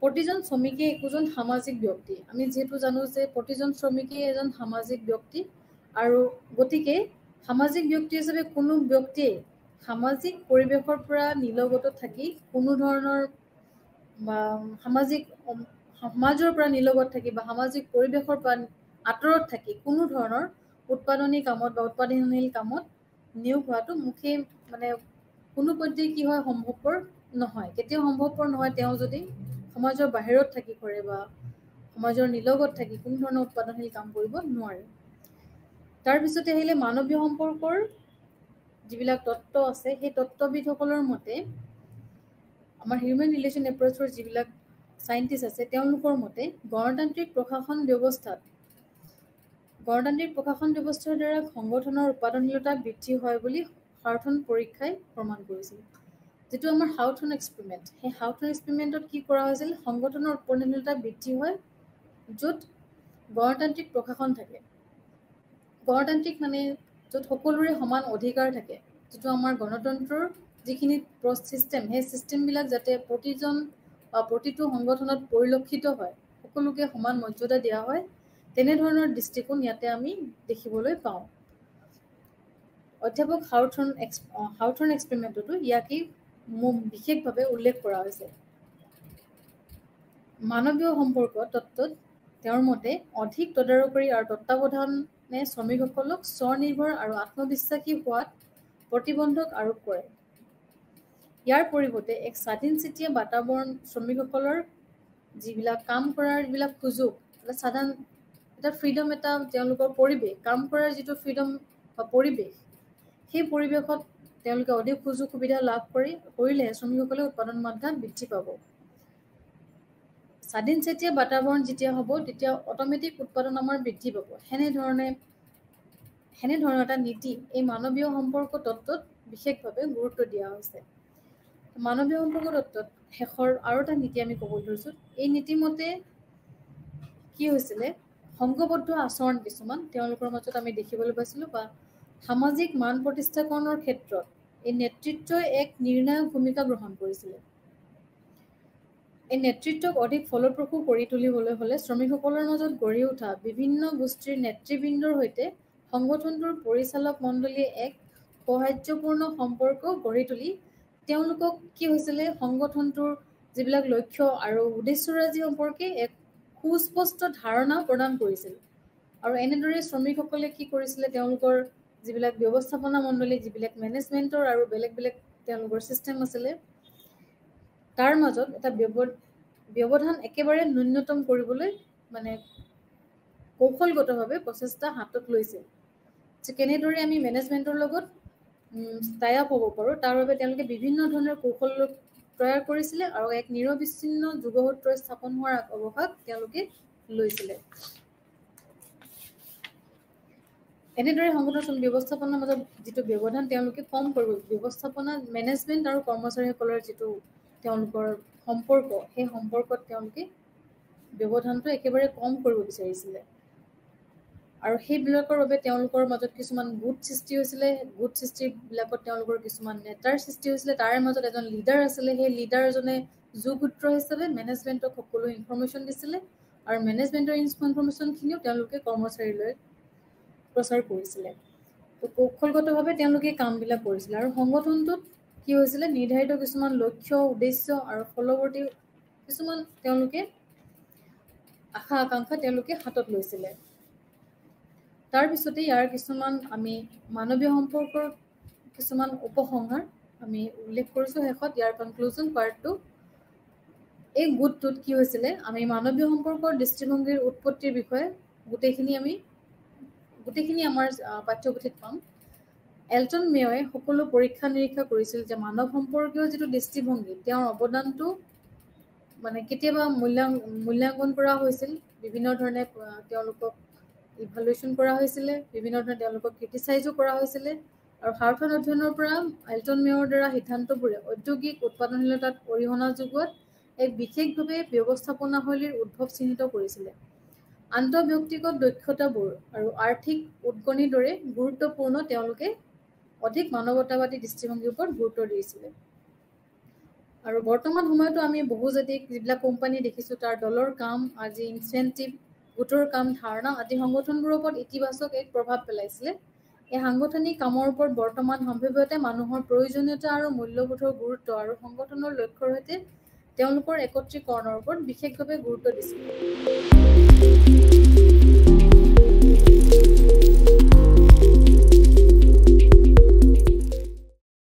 প্ৰতিজন শ্ৰমিকে একোজন সামাজিক ব্যক্তি। আমি যিহেতু জানো যে প্ৰতিজন শ্ৰমিকেই এজন সামাজিক ব্যক্তি আৰু গতিকে সামাজিক ব্যক্তি হিচাপে কোনো ব্যক্তিয়ে সামাজিক পৰিৱেশৰ পৰা নিলগত থাকি কোনো ধৰণৰ সমাজৰ পৰা নিলগত থাকি বা সামাজিক পৰিৱেশৰ পৰা আঁতৰত থাকি কোনো ধৰণৰ উৎপাদনী কামত বা উৎপাদনশীল কামত নিয়োগ হোৱাটো কোনো পধ্যেই কি হয় সম্ভৱপৰ নহয়। কেতিয়াও সম্ভৱপৰ নহয় তেওঁ যদি সমাজৰ বাহিৰত থাকি কৰে বা সমাজৰ নিলগত থাকি কোনো ধৰণৰ উৎপাদনশীল কাম কৰিব নোৱাৰে। তাৰপিছতে আহিলে মানৱীয় সম্পৰ্কৰ যিবিলাক তত্ত্ব আছে সেই তত্ত্ববিদসকলৰ মতে আমাৰ হিউমেন ৰিলেশ্যন এপ্ৰ'চৰ যিবিলাক চাইণ্টিষ্ট আছে তেওঁলোকৰ মতে গণতান্ত্ৰিক প্ৰশাসন ব্যৱস্থাৰ দ্বাৰা সংগঠনৰ উৎপাদনশীলতা বৃদ্ধি হয় বুলি হাউথৰ্ন পৰীক্ষাই প্ৰমাণ কৰিছিল। যিটো আমাৰ হাউথৰ্ন এক্সপেৰিমেণ্ট, সেই হাউথৰ্ন এক্সপেৰিমেণ্টত কি কৰা হৈছিল, সংগঠনৰ উৎপাদনশীলতা বৃদ্ধি হয় য'ত গণতান্ত্ৰিক প্ৰশাসন থাকে। গণতান্ত্ৰিক য'ত সকলোৰে সমান অধিকাৰ থাকে, যিটো আমাৰ গণতন্ত্ৰৰ যিখিনি চিষ্টেম, সেই চিষ্টেমবিলাক যাতে প্ৰতিটো সংগঠনত পৰিলক্ষিত হয়, সকলোকে সমান মৰ্যাদা দিয়া হয়, তেনেধৰণৰ দৃষ্টিকোণ ইয়াতে আমি দেখিবলৈ পাওঁ। অধ্যাপক হাউথৰ্ন এক্সপেৰিমেণ্টতো ইয়াকেই বিশেষভাৱে উল্লেখ কৰা হৈছে। মানৱীয় সম্পৰ্ক তত্ত্বত তেওঁৰ মতে অধিক তদাৰকী আৰু তত্ত্বাৱধানে শ্ৰমিকসকলক স্বনিৰ্ভৰ আৰু আত্মবিশ্বাসী হোৱাত প্ৰতিবন্ধক আৰোপ কৰে। ইয়াৰ পৰিৱৰ্তে এক স্বাধীনচিতীয়া বাতাবৰণ, শ্ৰমিকসকলৰ যিবিলাক কাম কৰাৰ যিবিলাক সুযোগ, এটা ফ্ৰীডম, এটা তেওঁলোকৰ পৰিৱেশ, কাম কৰাৰ যিটো ফ্ৰীডম বা পৰিৱেশ, সেই পৰিৱেশত তেওঁলোকে অধিক সুযোগ সুবিধা লাভ কৰিলেহে শ্ৰমিকসকলে উৎপাদন মাত্ৰা বৃদ্ধি পাব। স্বাধীনচিতীয়া বাতাবৰণ যেতিয়া হ'ব তেতিয়া অট'মেটিক উৎপাদন আমাৰ বৃদ্ধি পাব। সেনেধৰণৰ এটা নীতি এই মানৱীয় সম্পৰ্ক তত্ত্বত বিশেষভাৱে গুৰুত্ব দিয়া হৈছে। মানৱীয় সম্পৰ্ক তত্ত্বত শেষৰ আৰু এটা নীতি আমি ক'ব ধৰিছোঁ। এই নীতিমতে কি হৈছিলে, সংঘবদ্ধ আচৰণ কিছুমান তেওঁলোকৰ মাজত আমি দেখিবলৈ পাইছিলোঁ বা সামাজিক মান প্ৰতিষ্ঠাকৰণৰ ক্ষেত্ৰত এই নেতৃত্বই এক নিৰ্ণায়ক ভূমিকা গ্ৰহণ কৰিছিলে। এই নেতৃত্বক অধিক ফলপ্ৰসূ কৰি তুলিবলৈ হ'লে শ্ৰমিকসকলৰ মাজত গঢ়ি উঠা বিভিন্ন গোষ্ঠীৰ নেতৃবৃন্দৰ সৈতে সংগঠনটোৰ পৰিচালক মণ্ডলীয়ে এক সৌহাৰ্দ্যপূৰ্ণ সম্পৰ্ক গঢ়ি তুলি তেওঁলোকক কি হৈছিলে, সংগঠনটোৰ যিবিলাক লক্ষ্য আৰু উদ্দেশ্যৰাজি সম্পৰ্কে এক সুস্পষ্ট ধাৰণা প্ৰদান কৰিছিল। আৰু এনেদৰে শ্ৰমিকসকলে কি কৰিছিলে তেওঁলোকৰ যিবিলাক ব্যৱস্থাপনা মণ্ডলী যিবিলাক মেনেজমেণ্টৰ আৰু বেলেগ বেলেগ তেওঁলোকৰ ছিষ্টেম আছিলে তাৰ মাজত এটা ব্যৱধান একেবাৰে ন্যূনতম কৰিবলৈ মানে কৌশলগতভাৱে প্ৰচেষ্টা হাতত লৈছে যে কেনেদৰে আমি মেনেজমেণ্টৰ লগত টাই আপ হ'ব পাৰোঁ তাৰ বাবে তেওঁলোকে বিভিন্ন ধৰণৰ কৌশল তৈয়াৰ কৰিছিলে আৰু এক নিৰবিচ্ছিন্ন যুগসূত্ৰ স্থাপন হোৱাৰ অৱকাশ তেওঁলোকে লৈছিলে এনেদৰে সংগঠন ব্যৱস্থাপনাৰ মাজত যিটো ব্যৱধান তেওঁলোকে কম কৰিব ব্যৱস্থাপনা মেনেজমেণ্ট আৰু কৰ্মচাৰীসকলৰ যিটো তেওঁলোকৰ সম্পৰ্ক সেই সম্পৰ্কত তেওঁলোকে ব্যৱধানটো একেবাৰে কম কৰিব বিচাৰিছিলে আৰু সেইবিলাকৰ বাবে তেওঁলোকৰ মাজত কিছুমান গোট সৃষ্টি হৈছিলে গোট সৃষ্টিবিলাকত তেওঁলোকৰ কিছুমান নেতাৰ সৃষ্টি হৈছিলে তাৰে মাজত এজন লিডাৰ আছিলে সেই লিডাৰজনে যোগসূত্ৰ হিচাপে মেনেজমেণ্টক সকলো ইনফৰমেশ্যন দিছিলে আৰু মেনেজমেণ্টৰ ইনফৰমেশ্যনখিনিও তেওঁলোকে কৰ্মচাৰীলৈ প্ৰচাৰ কৰিছিলে তো কৌশলগতভাৱে তেওঁলোকে কামবিলাক কৰিছিলে আৰু সংগঠনটোত কি হৈছিলে নিৰ্ধাৰিত কিছুমান লক্ষ্য উদ্দেশ্য আৰু ফলৱৰ্তী কিছুমান তেওঁলোকে আশা আকাংক্ষা তেওঁলোকে হাতত লৈছিলে তাৰপিছতে ইয়াৰ কিছুমান আমি মানৱীয় সম্পৰ্কৰ কিছুমান উপসংহাৰ আমি উল্লেখ কৰিছোঁ শেষত ইয়াৰ কনক্লুজন পাৰ্টটো এই গোটটোত কি হৈছিলে আমি মানৱীয় সম্পৰ্কৰ দৃষ্টিভংগীৰ উৎপত্তিৰ বিষয়ে গোটেইখিনি আমাৰ পাঠ্যপুথিত পাম এলটন মেয়ৰে সকলো পৰীক্ষা নিৰীক্ষা কৰিছিল যে মানৱ সম্পৰ্কীয় যিটো দৃষ্টিভংগী তেওঁৰ অৱদানটো মানে কেতিয়াবা মূল্যাংকন কৰা হৈছিল বিভিন্ন ধৰণে তেওঁলোকক ইভালুৱেশ্যন কৰা হৈছিলে বিভিন্ন ধৰণে তেওঁলোকক ক্ৰিটিচাইজো কৰা হৈছিলে আৰু হাৰ্টফৰ্ড অধ্যয়নৰ পৰা এলটন মেয়ৰৰ দ্বাৰা সিদ্ধান্তবোৰে ঔদ্যোগিক উৎপাদনশীলতাত অৰিহণা যোগোৱাত এক বিশেষভাৱে ব্যৱস্থাপনাশৈলীৰ উদ্ভৱ চিহ্নিত কৰিছিলে আন্তঃব্যক্তিগত দক্ষতাবোৰ আৰু আৰ্থিক উদগনিৰ দৰে গুৰুত্বপূৰ্ণ তেওঁলোকে অধিক মানৱতাবাদী দৃষ্টিভংগীৰ ওপৰত গুৰুত্ব দিছিলে আৰু বৰ্তমান সময়তো আমি বহুজাতিক যিবিলাক কোম্পানী দেখিছোঁ তাৰ দলৰ কাম আজি ইনচেণ্টিভ গোটৰ কাম ধাৰণা আদি সংগঠনবোৰৰ ওপৰত ইতিবাচক এক প্ৰভাৱ পেলাইছিলে এই সাংগঠনিক কামৰ ওপৰত বৰ্তমান সম্ভাৱ্যতে মানুহৰ প্ৰয়োজনীয়তা আৰু মূল্যবোধৰ গুৰুত্ব আৰু সংগঠনৰ লক্ষ্যৰ সৈতে তেওঁলোকৰ একত্ৰীকৰণৰ ওপৰত বিশেষভাৱে গুৰুত্ব দিছিল